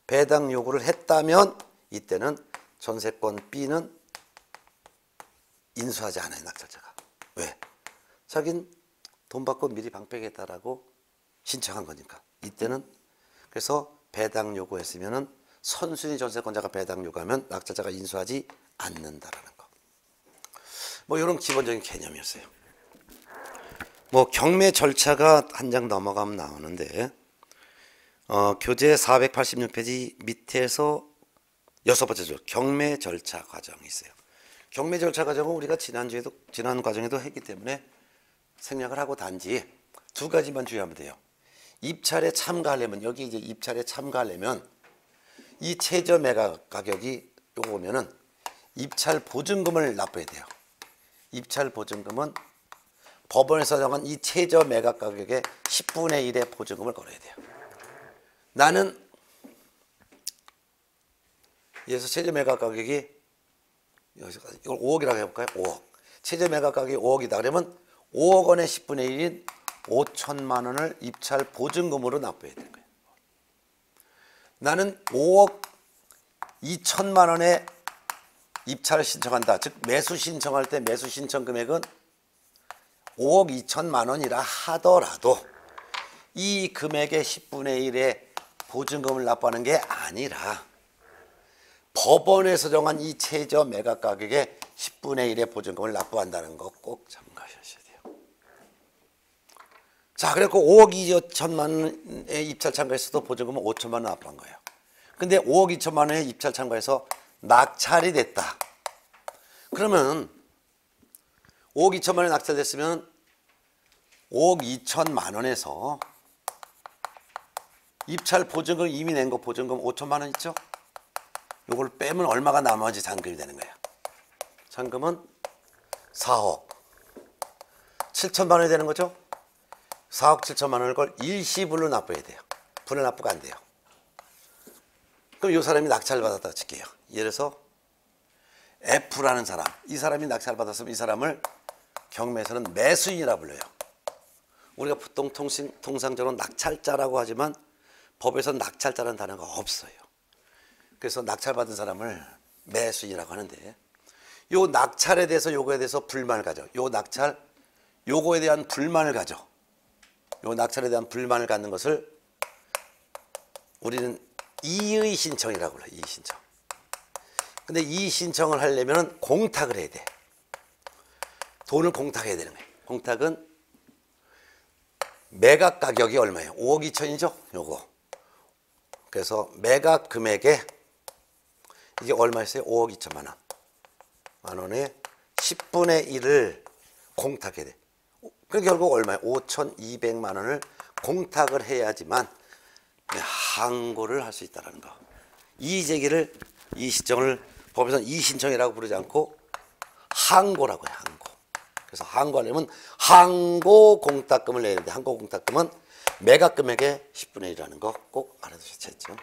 배당 요구를 했다면 이때는 전세권 B는 인수하지 않아요. 낙찰자가. 왜? 자긴 돈 받고 미리 방패겠다라고 신청한 거니까. 이때는 그래서 배당 요구했으면은 선순위 전세권자가 배당 요구하면 낙찰자가 인수하지 않는다라는 거. 뭐 이런 기본적인 개념이었어요. 뭐 경매 절차가 한 장 넘어가면 나오는데 교재 486페이지 밑에서 6번째 줄 경매 절차 과정이 있어요. 경매 절차 과정은 우리가 지난 과정에도 했기 때문에 생략을 하고 단지 두 가지만 주의하면 돼요. 입찰에 참가하려면, 여기 이제 입찰에 참가하려면 이 최저 매각 가격이 요거 보면은 입찰 보증금을 납부해야 돼요. 입찰 보증금은 법원에서 정한 이 최저 매각 가격의 10분의 1의 보증금을 걸어야 돼요. 나는 여기서 최저 매각 가격이 여기서 이걸 5억이라고 해볼까요? 5억. 최저 매각 가격이 5억이다. 그러면 5억 원의 10분의 1인 5천만 원을 입찰 보증금으로 납부해야 되는 거예요. 나는 5억 2천만 원에 입찰을 신청한다. 즉 매수 신청할 때 매수 신청 금액은 5억 2천만 원이라 하더라도 이 금액의 10분의 1의 보증금을 납부하는 게 아니라 법원에서 정한 이 최저 매각 가격의 10분의 1의 보증금을 납부한다는 거 꼭 참고하셔야 돼요. 자, 그래서 5억 2천만 원의 입찰 참가했어도 보증금은 5천만 원 납부한 거예요. 근데 5억 2천만 원의 입찰 참가해서 낙찰이 됐다. 그러면 5억 2천만 원이 낙찰됐으면 5억 2천만 원에서 입찰 보증금 이미 낸 거 보증금 5천만 원 있죠? 요걸 빼면 얼마가 나머지 잔금이 되는 거예요. 잔금은 4억 7천만 원이 되는 거죠? 4억 7천만 원을 걸 일시불로 납부해야 돼요. 분할 납부가 안 돼요. 그럼 이 사람이 낙찰을 받았다 칠게요. 예를 들어서 F라는 사람, 이 사람이 낙찰을 받았으면 이 사람을 경매에서는 매수인이라 불러요. 우리가 보통 통상적으로 낙찰자라고 하지만 법에서 낙찰자라는 단어가 없어요. 그래서 낙찰받은 사람을 매수인이라고 하는데, 요 낙찰에 대해서 요거에 대해서 불만을 가져. 요 낙찰 요거에 대한 불만을 가져. 요 낙찰에 대한 불만을 갖는 것을 우리는 이의 신청이라고 불러요. 이의 신청. 근데 이 신청을 하려면 공탁을 해야 돼. 돈을 공탁해야 되는 거예요. 공탁은 매각 가격이 얼마예요? 5억 2천이죠? 요거. 그래서 매각 금액에 이게 얼마였어요? 5억 2천만 원. 만 원에 10분의 1을 공탁해야 돼. 그 결국 얼마예요? 5,200만 원을 공탁을 해야지만 항고를 할 수 있다는 거. 이의제기를, 이의신청을 법에서는 이의신청이라고 부르지 않고 항고라고 해요. 항고. 그래서 항고하려면 항고 공탁금을 내야 되는데, 항고 공탁금은 매각 금액의 10분의 1이라는 거 꼭 알아두셨죠.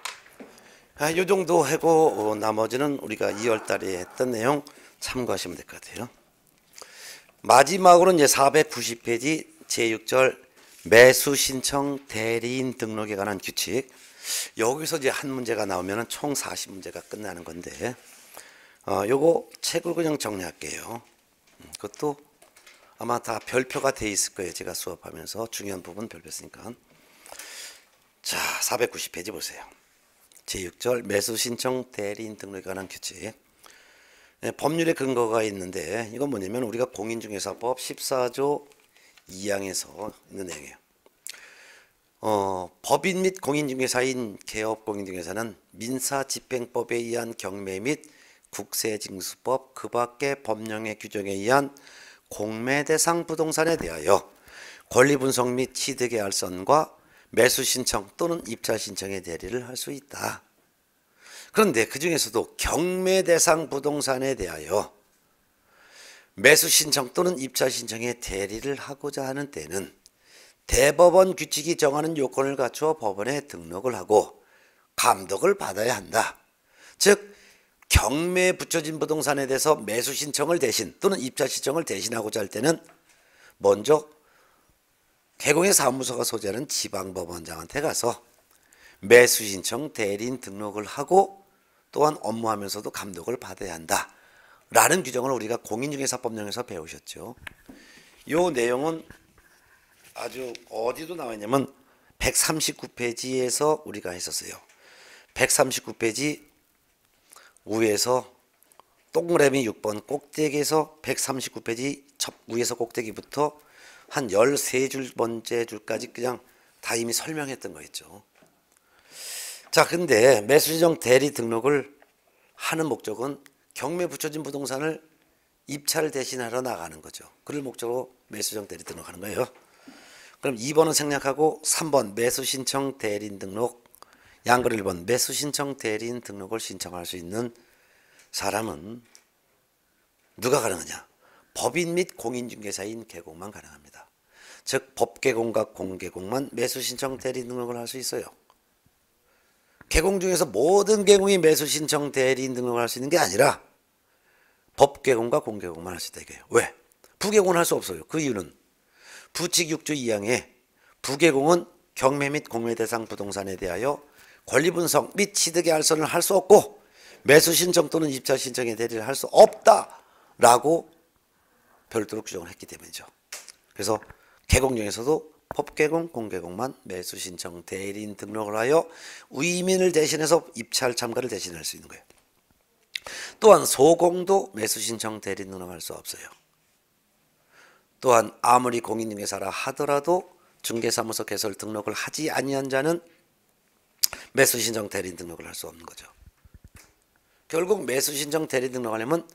이 정도 하고 나머지는 우리가 2월 달에 했던 내용 참고하시면 될 것 같아요. 마지막으로 이제 490페이지 제6절 매수 신청 대리인 등록에 관한 규칙. 여기서 이제 한 문제가 나오면 총 40문제가 끝나는 건데, 요거 책을 그냥 정리할게요. 그것도 아마 다 별표가 돼 있을 거예요. 제가 수업하면서 중요한 부분 별표 쓰니까. 자, 490페이지 보세요. 제6절 매수 신청 대리인 등록에 관한 규칙. 법률의 근거가 있는데, 이건 뭐냐면 우리가 공인중개사법 14조 2항에서 있는 내용이에요. 법인 및 공인중개사인 개업 공인중개사는 민사집행법에 의한 경매 및 국세징수법 그 밖의 법령의 규정에 의한 공매 대상 부동산에 대하여 권리분석 및 취득의 알선과 매수 신청 또는 입찰 신청의 대리를 할 수 있다. 그런데 그 중에서도 경매 대상 부동산에 대하여 매수 신청 또는 입찰 신청의 대리를 하고자 하는 때는 대법원 규칙이 정하는 요건을 갖추어 법원에 등록을 하고 감독을 받아야 한다. 즉 경매에 붙여진 부동산에 대해서 매수 신청을 대신 또는 입찰 신청을 대신하고자 할 때는 먼저 개공의 사무소가 소재하는 지방법원장한테 가서 매수 신청 대리인 등록을 하고 또한 업무하면서도 감독을 받아야 한다 라는 규정을 우리가 공인중개사법령에서 배우셨죠. 이 내용은 아주 어디도 나와 있냐면 139페이지에서 우리가 했었어요. 139페이지 위에서 동그라미 6번 꼭대기에서 139페이지 첫 위에서 꼭대기부터 한 13줄 번째 줄까지 그냥 다 이미 설명했던 거 있죠. 자, 근데 매수신청 대리 등록을 하는 목적은 경매 붙여진 부동산을 입찰 대신하러 나가는 거죠. 그를 목적으로 매수신청 대리 등록하는 거예요. 그럼 2번은 생략하고 3번 매수신청 대리인 등록, 양글 1번 매수신청 대리인 등록을 신청할 수 있는 사람은 누가 가능하냐? 법인 및 공인중개사인 개공만 가능합니다. 즉 법개공과 공개공만 매수신청 대리 등록을 할 수 있어요. 개공 중에서 모든 개공이 매수신청 대리인 등록을 할 수 있는 게 아니라 법개공과 공개공만 할 수 있다 이거예요. 왜? 부개공은 할 수 없어요. 그 이유는 부칙 6조 2항에 부개공은 경매 및 공매 대상 부동산에 대하여 권리분석 및 취득의 알선을 할 수 없고 매수신청 또는 입찰 신청의 대리를 할 수 없다라고 별도로 규정을 했기 때문이죠. 그래서 개공 중에서도 법개공, 공개공만 매수신청 대리인 등록을 하여 위민을 대신해서 입찰 참가를 대신할 수 있는 거예요. 또한 소공도 매수신청 대리인 등록할 수 없어요. 또한 아무리 공인중개사라 하더라도 중개사무소 개설 등록을 하지 아니한 자는 매수신청 대리인 등록을 할 수 없는 거죠. 결국 매수신청 대리인 등록하려면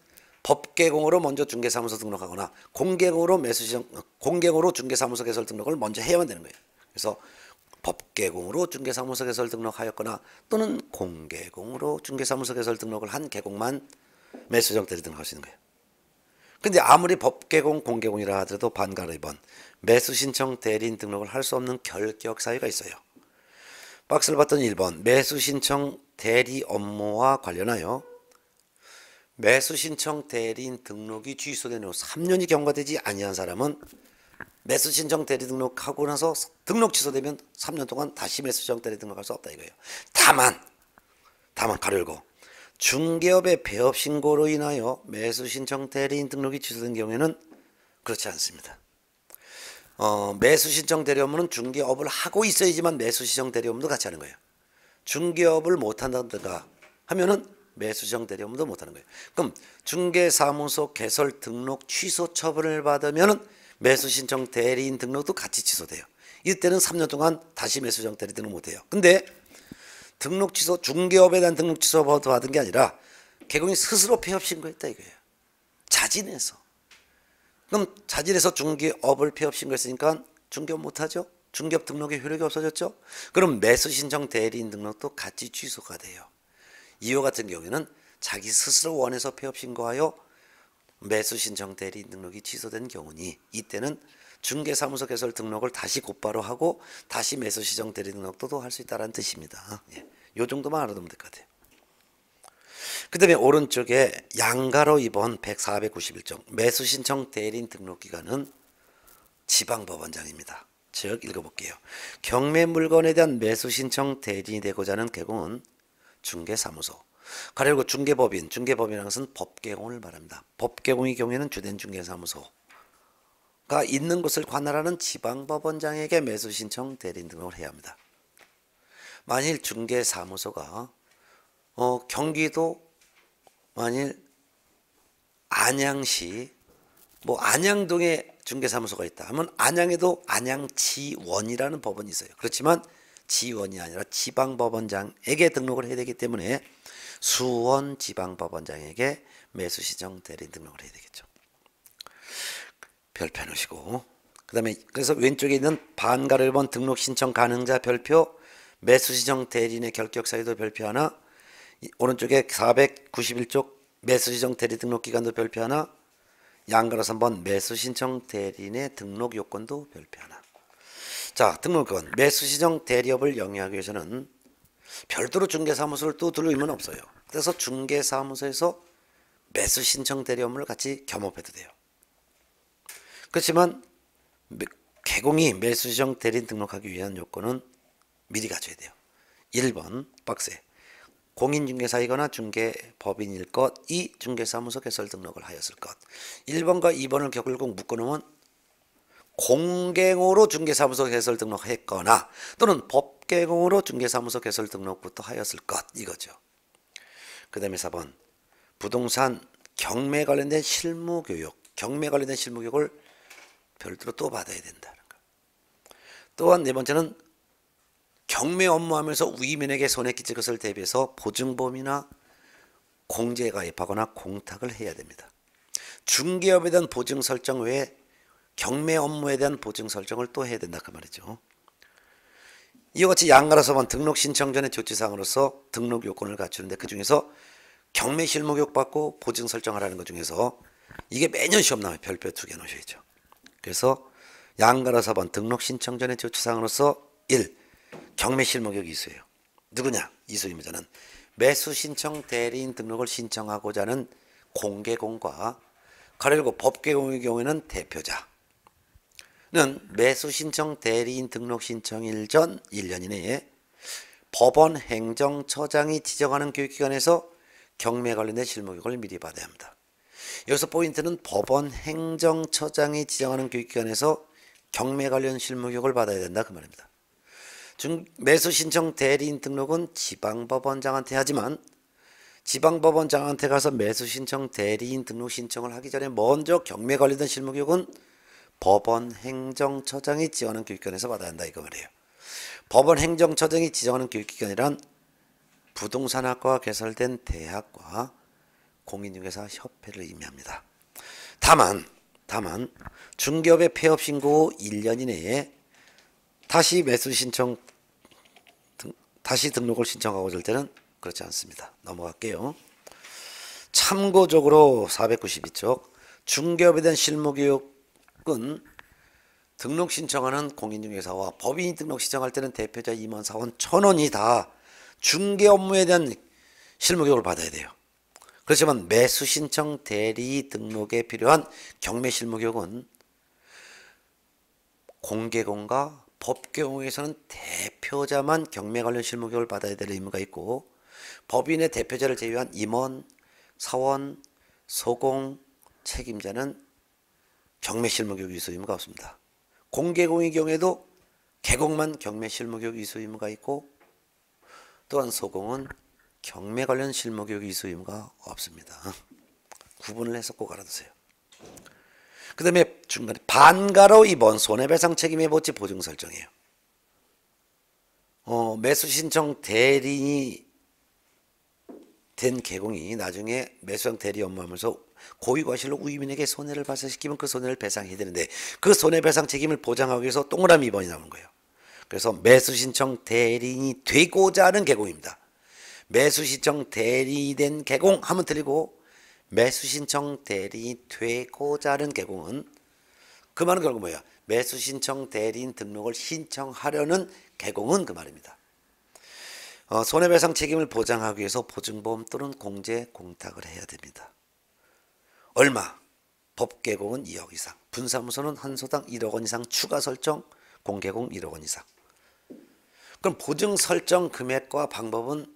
법개공으로 먼저 중개사무소 등록하거나 공개공으로 중개사무소 개설 등록을 먼저 해야만 되는 거예요. 그래서 법개공으로 중개사무소 개설 등록하였거나 또는 공개공으로 중개사무소 개설 등록을 한 개공만 매수신청 대리인 등록할 수 있는 거예요. 근데 아무리 법개공, 공개공이라 하더라도 반가로 2번 매수신청 대리인 등록을 할 수 없는 결격 사유가 있어요. 박스를 봤더니 1번 매수신청 대리 업무와 관련하여 매수신청 대리인 등록이 취소된 후 3년이 경과되지 아니한 사람은 매수신청 대리 등록하고 나서 등록 취소되면 3년 동안 다시 매수신청 대리 등록할 수 없다 이거예요. 다만 가로 열고 중개업의 배업 신고로 인하여 매수신청 대리인 등록이 취소된 경우에는 그렇지 않습니다. 매수신청 대리 업무는 중개업을 하고 있어야지만 매수신청 대리 업무도 같이 하는 거예요. 중개업을 못한다든가 하면은 매수신청 대리 업무도 못하는 거예요. 그럼 중개사무소 개설 등록 취소 처분을 받으면은 매수신청 대리인 등록도 같이 취소돼요. 이때는 3년 동안 다시 매수신청 대리 등록 못해요. 근데 등록 취소, 중개업에 대한 등록 취소 받은 게 아니라 개공이 스스로 폐업 신고했다 이거예요. 자진해서. 그럼 자진해서 중개업을 폐업 신고했으니까 중개업 못하죠. 중개업 등록의 효력이 없어졌죠. 그럼 매수신청 대리인 등록도 같이 취소가 돼요. 이와 같은 경우에는 자기 스스로 원해서 폐업 신고하여 매수신청 대리인 등록이 취소된 경우니 이때는 중개사무소 개설 등록을 다시 곧바로 하고 다시 매수신청 대리인 등록도 할 수 있다는 뜻입니다. 예. 요 정도만 알아두면 될 것 같아요. 그 다음에 오른쪽에 양가로 2번 491종 매수신청 대리인 등록기관은 지방법원장입니다. 즉 읽어볼게요. 경매 물건에 대한 매수신청 대리인이 되고자 하는 개공은 중개사무소 그리고 중개법인이라는 것은 법개공을 말합니다. 법개공의 경우에는 주된 중개사무소가 있는 곳을 관할하는 지방법원장에게 매수신청 대리인 등록을 해야 합니다. 만일 중개사무소가 경기도 만일 안양시 안양동에 중개사무소가 있다 하면 안양에도 안양지원이라는 법원이 있어요. 그렇지만 지원이 아니라 지방법원장에게 등록을 해야 되기 때문에 수원지방법원장에게 매수신청 대리인 등록을 해야 되겠죠. 별표 놓으시고 그다음에 그래서 왼쪽에 있는 반가로 1번 등록 신청 가능자 별표 매수신청 대리인의 결격 사유도 별표 하나 오른쪽에 491쪽 매수신청 대리 등록 기간도 별표 하나 양가로 3번 매수신청 대리인의 등록 요건도 별표 하나. 자, 등록권 매수신청 대리업을 영위하기 위해서는 별도로 중개사무소를 또 들을 의무는 없어요. 그래서 중개사무소에서 매수신청 대리 업무를 같이 겸업해도 돼요. 그렇지만 개공이 매수신청 대리인 등록하기 위한 요건은 미리 갖춰야 돼요. 1번 박스에 공인중개사이거나 중개법인일 것, 2. 중개사무소 개설 등록을 하였을 것. 1번과 2번을 결국 묶어놓으면 공개공으로 중개사무소 개설 등록했거나 또는 법개공으로 중개사무소 개설 등록부터 하였을 것 이거죠. 그 다음에 4번 부동산 경매 관련된 실무교육 경매 관련된 실무교육을 별도로 또 받아야 된다는 거. 또한 네 번째는 경매 업무하면서 위민에게 손해 끼칠 것을 대비해서 보증보험이나 공제에 가입하거나 공탁을 해야 됩니다. 중개업에 대한 보증 설정 외에 경매 업무에 대한 보증 설정을 또 해야 된다 그 말이죠. 이와 같이 양가로서 본 등록 신청 전의 조치사항으로서 등록 요건을 갖추는데 그 중에서 경매 실무 교육 받고 보증 설정하라는 것 중에서 이게 매년 시험 나와요. 별표 2개 놓으셔야죠. 그래서 양가로서 본 등록 신청 전의 조치사항으로서 1. 경매 실무 교육이 있어요. 누구냐? 이수임자는 매수 신청 대리인 등록을 신청하고자 하는 공개공과 가로열고 법개공의 경우에는 대표자는 매수 신청 대리인 등록 신청일 전 1년 이내에 법원 행정처장이 지정하는 교육기관에서 경매 관련된 실무교육을 미리 받아야 합니다. 여기서 포인트는 법원 행정처장이 지정하는 교육기관에서 경매 관련 실무교육을 받아야 된다 그 말입니다. 매수신청 대리인 등록은 지방법원장한테 하지만 지방법원장한테 가서 매수신청 대리인 등록 신청을 하기 전에 먼저 경매 관련된 실무교육은 법원 행정처장이 지원하는 교육기관에서 받아야 한다 이거 말이에요. 법원 행정처 등이 지정하는 교육기관이란 부동산학과가 개설된 대학과 공인중개사 협회를 의미합니다. 다만 중개업의 폐업 신고 후 1년 이내에 다시 등록을 신청하고자 할 때는 그렇지 않습니다. 넘어갈게요. 참고적으로 492쪽 중개업에 대한 실무교육은 등록 신청하는 공인중개사와 법인이 등록 신청할 때는 대표자 임원 사원 1,000원이 다 중개 업무에 대한 실무교육을 받아야 돼요. 그렇지만 매수 신청 대리 등록에 필요한 경매 실무교육은 공개공과 법계공에서는 대표자만 경매 관련 실무교육을 받아야 될 의무가 있고 법인의 대표자를 제외한 임원, 사원, 소공, 책임자는 경매 실무교육 이수 의무가 없습니다. 공개공의 경우에도 개공만 경매 실무교육 이수 의무가 있고 또한 소공은 경매 관련 실무교육 이수 의무가 없습니다. 구분을 해서 꼭 알아두세요. 그 다음에 중간에 반가로 입은 손해배상 책임의 보치 보증 설정이에요. 매수 신청 대리인이 된 개공이 나중에 매수형 대리 업무하면서 고의과실로 우위민에게 손해를 발생시키면 그 손해를 배상해야 되는데 그 손해배상 책임을 보장하기 위해서 동그라미 2번이 나오는 거예요. 그래서 매수신청 대리인이 되고자 하는 개공입니다. 매수신청 대리된 개공 하면 틀리고 매수신청 대리인이 되고자 하는 개공은 그 말은 결국 뭐야? 매수신청 대리인 등록을 신청하려는 개공은 그 말입니다. 손해배상 책임을 보장하기 위해서 보증보험 또는 공제 공탁을 해야 됩니다. 얼마? 법개공은 2억 이상, 분사무소는 한 소당 1억 원 이상 추가 설정, 공개공 1억 원 이상. 그럼 보증 설정 금액과 방법은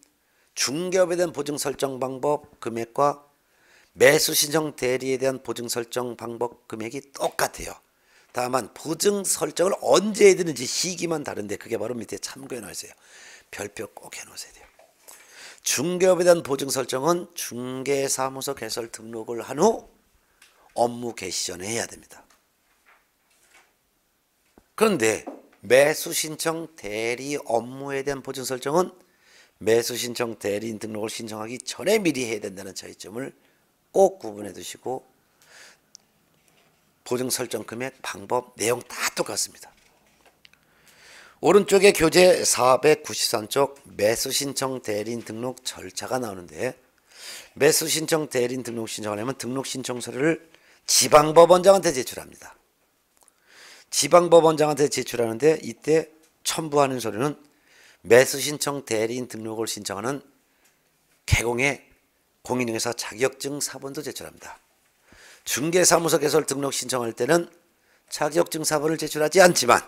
중개업에 대한 보증 설정 방법 금액과 매수 신청 대리에 대한 보증 설정 방법 금액이 똑같아요. 다만 보증 설정을 언제 해야 되는지 시기만 다른데 그게 바로 밑에 참고해 놓으세요. 별표 꼭 해놓으셔야 돼요. 중개업에 대한 보증 설정은 중개사무소 개설 등록을 한 후 업무 개시 전에 해야 됩니다. 그런데 매수신청 대리 업무에 대한 보증 설정은 매수신청 대리인 등록을 신청하기 전에 미리 해야 된다는 차이점을 꼭 구분해 두시고 보증 설정 금액, 방법, 내용 다 똑같습니다. 오른쪽에 교재 493쪽 매수신청 대리인 등록 절차가 나오는데 매수신청 대리인 등록 신청하려면 등록 신청 서류를 지방법원장한테 제출합니다. 지방법원장한테 제출하는데 이때 첨부하는 서류는 매수신청 대리인 등록을 신청하는 개공의 공인중개사 자격증 사본도 제출합니다. 중개사무소 개설 등록 신청할 때는 자격증 사본을 제출하지 않지만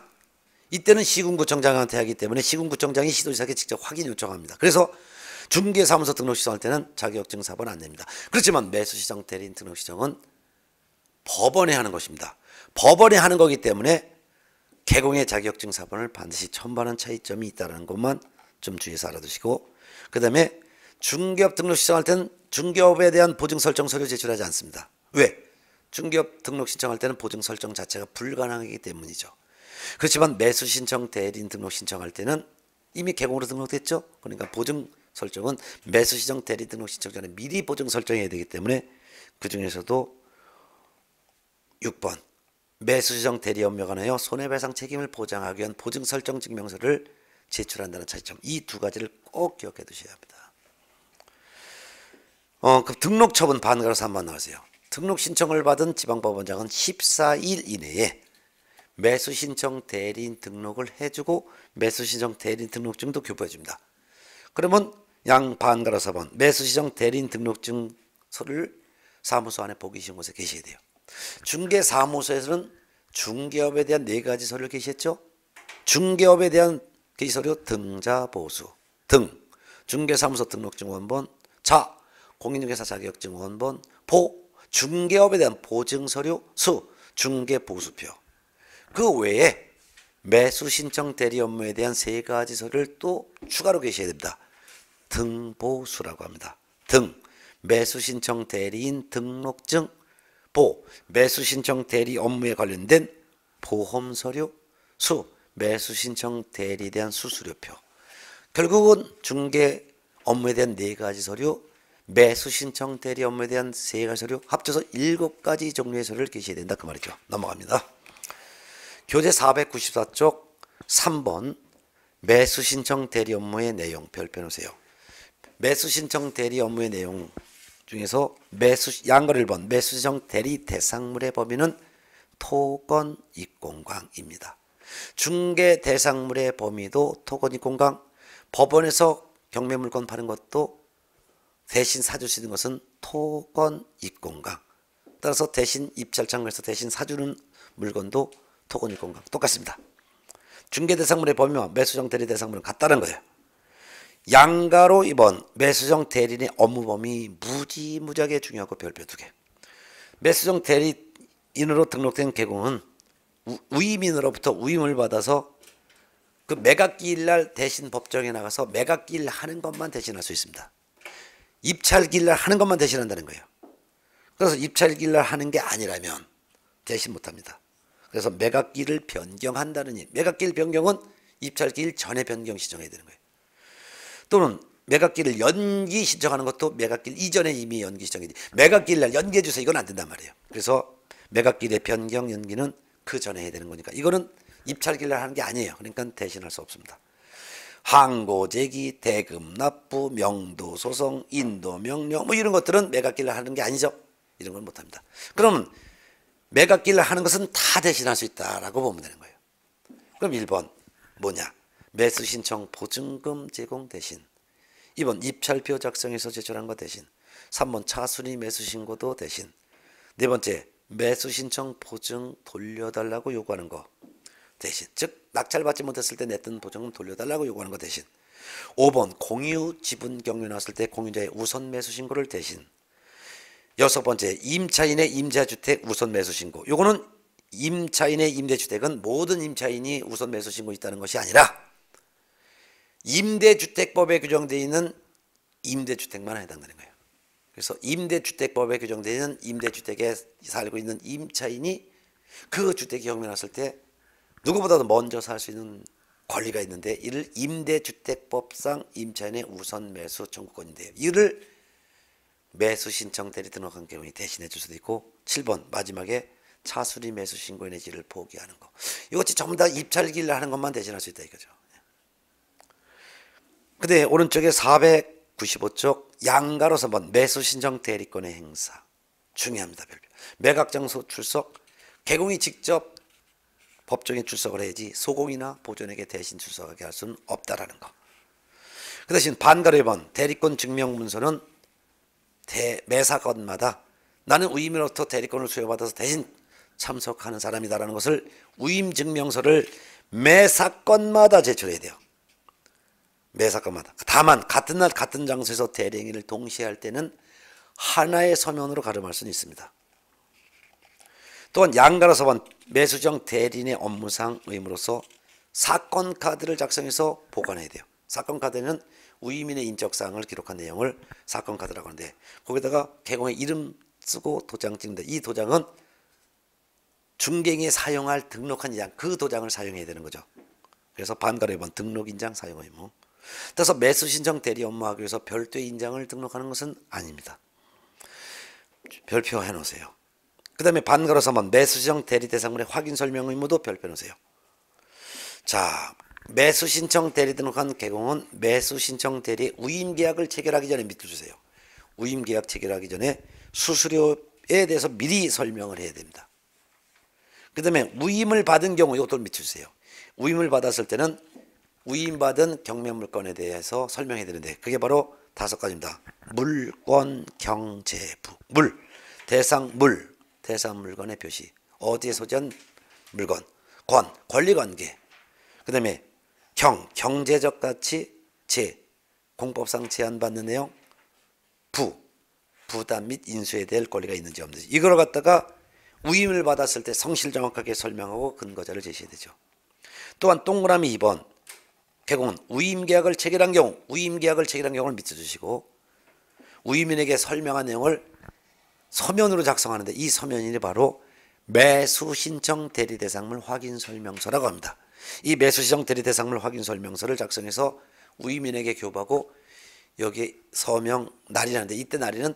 이때는 시군구청장한테 하기 때문에 시군구청장이 시도지사에게 직접 확인 요청합니다. 그래서 중개사무소 등록 신청할 때는 자격증 사본 안 냅니다. 그렇지만 매수신청 대리인 등록 신청은 법원에 하는 것입니다. 법원에 하는 거기 때문에 개공의 자격증 사본을 반드시 첨부하는 차이점이 있다는 것만 좀 주의해서 알아두시고 그 다음에 중개업 등록 신청할 때는 중개업에 대한 보증 설정 서류 제출하지 않습니다. 왜? 중개업 등록 신청할 때는 보증 설정 자체가 불가능하기 때문이죠. 그렇지만 매수 신청 대리인 등록 신청할 때는 이미 개공으로 등록됐죠. 그러니까 보증 설정은 매수 신청 대리인 등록 신청 전에 미리 보증 설정해야 되기 때문에 그 중에서도 6번 매수 신청 대리 업무에 관하여 손해배상 책임을 보장하기 위한 보증 설정 증명서를 제출한다는 차이점, 이 두 가지를 꼭 기억해 두셔야 합니다. 그 등록 처분 반가로서 한번 나오세요. 등록 신청을 받은 지방법원장은 14일 이내에 매수신청 대리인 등록을 해주고 매수신청 대리인 등록증도 교부해줍니다. 그러면 양 반가로서 4번 매수신청 대리인 등록증 서류를 사무소 안에 보기 쉬운 곳에 계셔야 돼요. 중개사무소에서는 중개업에 대한 4가지 서류를 게시했죠. 중개업에 대한 게시서류 등자보수 등, 중개사무소 등록증 원본, 자 공인중개사 자격증 원본, 보 중개업에 대한 보증서류, 수 중개보수표. 그 외에 매수신청 대리 업무에 대한 3가지 서류를 또 추가로 게시해야 됩니다. 등보수라고 합니다. 등 매수신청 대리인 등록증, 보 매수신청 대리 업무에 관련된 보험서류, 수 매수 신청 대리에 대한 수수료표. 결국은 중개 업무에 대한 4가지 서류, 매수 신청 대리 업무에 대한 3가지 서류, 합쳐서 7가지 종류의 서류를 계셔야 된다 그 말이죠. 넘어갑니다. 교재 494쪽 3번 매수 신청 대리 업무의 내용 별표 놓으세요. 매수 신청 대리 업무의 내용 중에서 양거 1번 매수 신청 대리 대상물의 범위는 토건 입공강입니다. 중개 대상물의 범위도 토건 입공강, 법원에서 경매물건 파는 것도 대신 사줄 수 있는 것은 토건 입공강. 따라서 대신 입찰창에서 대신 사주는 물건도 토건 입공강 똑같습니다. 중개 대상물의 범위와 매수정 대리 대상물은 같다는 거예요. 양가로 2번 매수정 대리인의 업무 범위 무지무지하게 중요하고 별표 2개. 매수정 대리인으로 등록된 개공은 우임인으로부터 우임을 받아서 그 매각기일 날 대신 법정에 나가서 매각기일 하는 것만 대신할 수 있습니다. 입찰기일 날 하는 것만 대신한다는 거예요. 그래서 입찰기일 날 하는 게 아니라면 대신 못합니다. 그래서 매각기일을 변경한다는 일. 매각기일 변경은 입찰기일 전에 변경 신청해야 되는 거예요. 또는 매각기일을 연기 신청하는 것도 매각기일 이전에 이미 연기 신청해야 돼. 매각기일 날 연기해 주세요. 이건 안 된단 말이에요. 그래서 매각기일의 변경 연기는 그 전에 해야 되는 거니까 이거는 입찰기일 날 하는 게 아니에요. 그러니까 대신할 수 없습니다. 항고 제기, 대금 납부, 명도 소송, 인도 명령 뭐 이런 것들은 매각기일 날 하는 게 아니죠. 이런 건 못합니다. 그러면 매각기일 날 하는 것은 다 대신할 수 있다라고 보면 되는 거예요. 그럼 1번 뭐냐? 매수 신청 보증금 제공 대신. 2번 입찰표 작성해서 제출한 거 대신. 3번 차순위 매수 신고도 대신. 4번째 매수 신청 보증 돌려달라고 요구하는 거 대신. 즉 낙찰받지 못했을 때 냈던 보증금 돌려달라고 요구하는 거 대신. 5번 공유 지분 경유 나왔을 때 공유자의 우선 매수 신고를 대신. 6번째 임차인의 임대주택 우선 매수 신고. 요거는 임차인의 임대주택은 모든 임차인이 우선 매수 신고 있다는 것이 아니라 임대주택법에 규정되어 있는 임대주택만 해당되는 거예요. 그래서 임대주택법에 규정되어 있는 임대주택에 살고 있는 임차인이 그 주택이 경매 났을 때 누구보다도 먼저 살 수 있는 권리가 있는데 이를 임대주택법상 임차인의 우선 매수 청구권인데요. 이를 매수 신청 대리 등록한 경우에 대신해 줄 수도 있고 7번 마지막에 차수리 매수 신고인의 지를 포기하는 거. 이것이 전부 다 입찰기일 하는 것만 대신할 수 있다 이거죠. 근데 오른쪽에 495쪽 양가로서 번 매수 신청 대리권의 행사 중요합니다. 별표. 매각장소 출석 개공이 직접 법정에 출석을 해야지 소공이나 보존에게 대신 출석하게 할 수는 없다라는 거. 그 대신 반가로 번 대리권 증명문서는 매사건마다 나는 우임으로부터 대리권을 수여받아서 대신 참석하는 사람이다라는 것을 우임증명서를 매사건마다 제출해야 돼요. 매사건마다. 다만 같은 날 같은 장소에서 대리행위를 동시에 할 때는 하나의 서면으로 가름할 수는 있습니다. 또한 양가로서 본 매수정 대리인의 업무상 의무로서 사건 카드를 작성해서 보관해야 돼요. 사건 카드는 우임인의 인적사항을 기록한 내용을 사건 카드라고 하는데 거기다가 개공의 이름 쓰고 도장 찍는다. 이 도장은 중개인이 사용할 등록한 인장 그 도장을 사용해야 되는 거죠. 그래서 반가로 2번 등록인장 사용 의무. 따라서 매수신청 대리 업무하기 위해서 별도의 인장을 등록하는 것은 아닙니다. 별표 해놓으세요. 그 다음에 반가로 3번 매수신청 대리 대상물의 확인 설명 의무도 별표 놓으세요. 자, 매수신청 대리 등록한 개공은 매수신청 대리 우임계약을 체결하기 전에 밑줄 주세요. 우임계약 체결하기 전에 수수료에 대해서 미리 설명을 해야 됩니다. 그 다음에 우임을 받은 경우 이것도 밑줄 주세요. 우임을 받았을 때는 우임받은 경매물건에 대해서 설명해야 되는데 그게 바로 5가지입니다. 물권, 경제부, 물, 대상 물, 대상 물건의 표시, 어디에 소지한 물건, 권, 권리관계, 그 다음에 경제적 가치, 공법상 제한받는 내용, 부담 및 인수에 대할 권리가 있는지 없는지 이걸 갖다가 우임을 받았을 때 성실 정확하게 설명하고 근거자를 제시해야 되죠. 또한 동그라미 2번 개공은 우임계약을 체결한 경우 우임계약을 체결한 경우를 밑줄주시고 우임인에게 설명한 내용을 서면으로 작성하는데 이 서면이 바로 매수신청 대리대상물 확인설명서라고 합니다. 이 매수시정 대리대상물 확인 설명서를 작성해서 우이민에게 교부하고 여기 서명 날이라는데 이때 날이는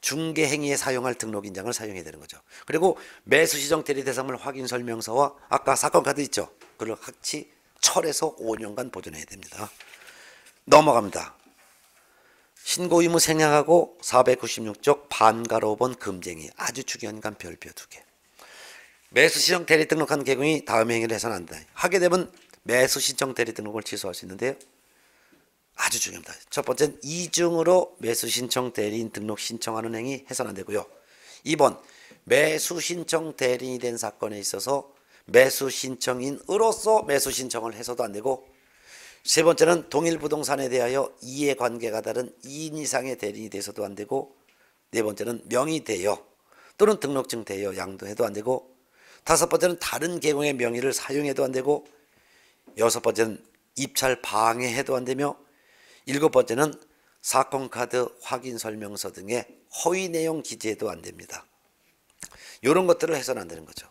중개행위에 사용할 등록인장을 사용해야 되는 거죠. 그리고 매수시정 대리대상물 확인 설명서와 아까 사건카드 있죠. 그걸 같이 철에서 5년간 보존해야 됩니다. 넘어갑니다. 신고 의무 생략하고 496쪽 반가로 본 금쟁이 아주 중요한 건 별표 2개. 매수시정 대리 등록한 개공이 다음 행위를 해서는 안 된다. 하게 되면 매수시정 대리 등록을 취소할 수 있는데요. 아주 중요합니다. 첫 번째는 이중으로 매수신청 대리인 등록 신청하는 행위 해서는 안 되고요. 2번 매수신청 대리인이 된 사건에 있어서 매수신청인으로서 매수신청을 해서도 안 되고, 세 번째는 동일 부동산에 대하여 이해관계가 다른 2인 이상의 대리인이 돼서도 안 되고, 네 번째는 명의 대여 또는 등록증 대여 양도해도 안 되고, 다섯 번째는 다른 계공의 명의를 사용해도 안 되고, 여섯 번째는 입찰 방해해도 안 되며, 일곱 번째는 사건카드 확인 설명서 등의 허위 내용 기재도 안 됩니다. 이런 것들을 해서는 안 되는 거죠.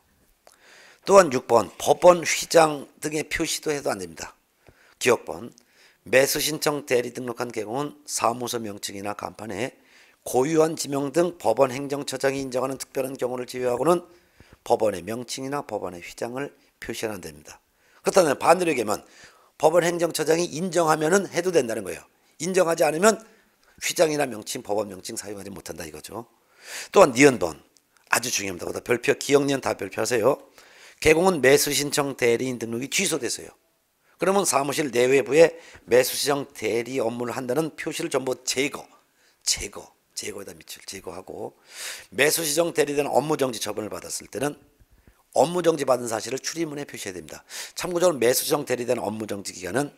또한 6번 법원 휘장 등의 표시도 해도 안 됩니다. 기억번 매수신청 대리 등록한 계공은 사무소 명칭이나 간판에 고유한 지명 등 법원 행정처장이 인정하는 특별한 경우를 제외하고는 법원의 명칭이나 법원의 휘장을 표시는 안 됩니다. 그렇다면 반대로 얘기하면 법원 행정처장이 인정하면은 해도 된다는 거예요. 인정하지 않으면 휘장이나 명칭, 법원 명칭 사용하지 못한다 이거죠. 또한 니은번 아주 중요합니다. 거기다 별표, 기억, 니은 다 별표하세요. 계공은 매수신청 대리인 등록이 취소됐어요. 그러면 사무실 내외부에 매수시정 대리 업무를 한다는 표시를 전부 제거에다 밑줄 제거하고, 매수시정 대리된 업무정지 처분을 받았을 때는 업무정지 받은 사실을 출입문에 표시해야 됩니다. 참고적으로 매수시정 대리된 업무정지 기간은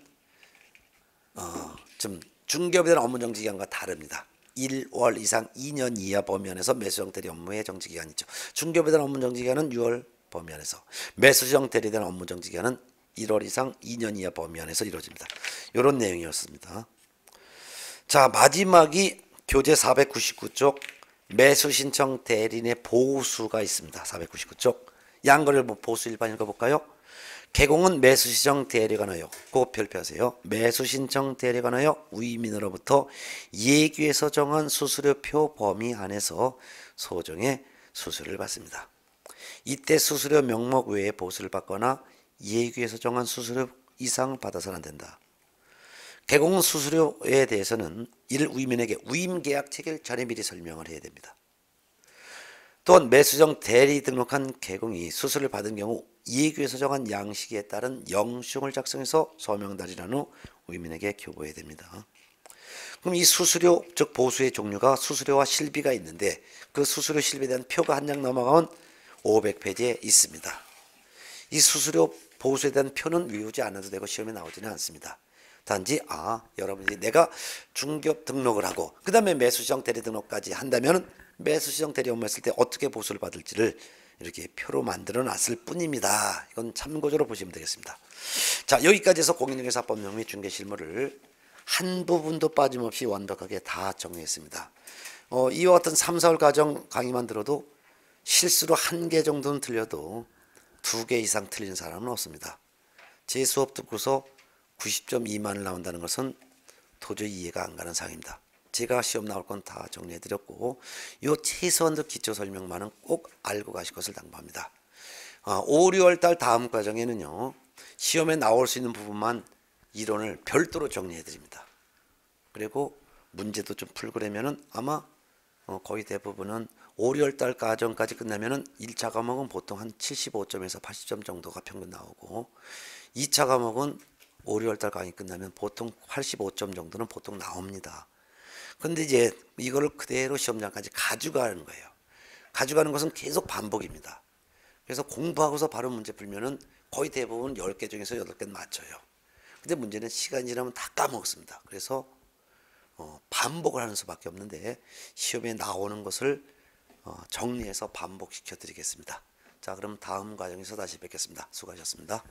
좀 중개업에 대한 업무정지 기간과 다릅니다. 1월 이상 2년 이하 범위 안에서 매수시정 대리 업무의 정지 기간이 있죠. 중개업에 대한 업무정지 기간은 6월 범위 안에서, 매수시정 대리된 업무정지 기간은 1월 이상 2년 이하 범위 안에서 이루어집니다. 이런 내용이었습니다. 자, 마지막이 교재 499쪽 매수신청 대리인의 보수가 있습니다. 499쪽 양거래를 보수 일반 읽어볼까요? 계공은 매수신청 대리에 관하여 꼭 별표하세요. 매수신청 대리에 관하여 위민으로부터 예규에서 정한 수수료표 범위 안에서 소정의 수수료를 받습니다. 이때 수수료 명목 외에 보수를 받거나 예규에서 정한 수수료 이상 받아서는 안 된다. 계공은 수수료에 대해서는 이를 위민에게 위임계약 체결 전에 미리 설명을 해야 됩니다. 또한 매수정 대리 등록한 계공이 수수료를 받은 경우 예규에서 정한 양식에 따른 영수증을 작성해서 서명달이란 후 위민에게 교부해야 됩니다. 그럼 이 수수료 즉 보수의 종류가 수수료와 실비가 있는데, 그 수수료 실비에 대한 표가 한 장 넘어가면 500페이지에 있습니다. 이 수수료 보수에 대한 표는 외우지 않아도 되고 시험에 나오지는 않습니다. 단지 여러분이 내가 중개업 등록을 하고 그 다음에 매수시정 대리 등록까지 한다면 매수시정 대리 업무했을 때 어떻게 보수를 받을지를 이렇게 표로 만들어 놨을 뿐입니다. 이건 참고적으로 보시면 되겠습니다. 자, 여기까지 해서 공인중개사법 및 중개실무를 한 부분도 빠짐없이 완벽하게 다 정리했습니다. 이와 같은 3, 4월 과정 강의만 들어도 실수로 1개 정도는 틀려도 2개 이상 틀린 사람은 없습니다. 제 수업 듣고서 90점 미만을 나온다는 것은 도저히 이해가 안 가는 상황입니다. 제가 시험 나올 건 다 정리해드렸고, 이 최소한도 기초 설명만은 꼭 알고 가실 것을 당부합니다. 5, 6월 달 다음 과정에는요, 시험에 나올 수 있는 부분만 이론을 별도로 정리해드립니다. 그리고 문제도 좀 풀고 그러면은 아마 거의 대부분은 5, 6월 달 과정까지 끝나면은 1차 과목은 보통 한 75점에서 80점 정도가 평균 나오고, 2차 과목은 5, 6월 달 강의 끝나면 보통 85점 정도는 보통 나옵니다. 근데 이제 이거를 그대로 시험장까지 가져가는 거예요. 가져가는 것은 계속 반복입니다. 그래서 공부하고서 바로 문제 풀면은 거의 대부분 10개 중에서 8개는 맞춰요. 근데 문제는 시간이 지나면 다 까먹습니다. 그래서 반복을 하는 수밖에 없는데, 시험에 나오는 것을 정리해서 반복시켜 드리겠습니다. 자, 그럼 다음 과정에서 다시 뵙겠습니다. 수고하셨습니다.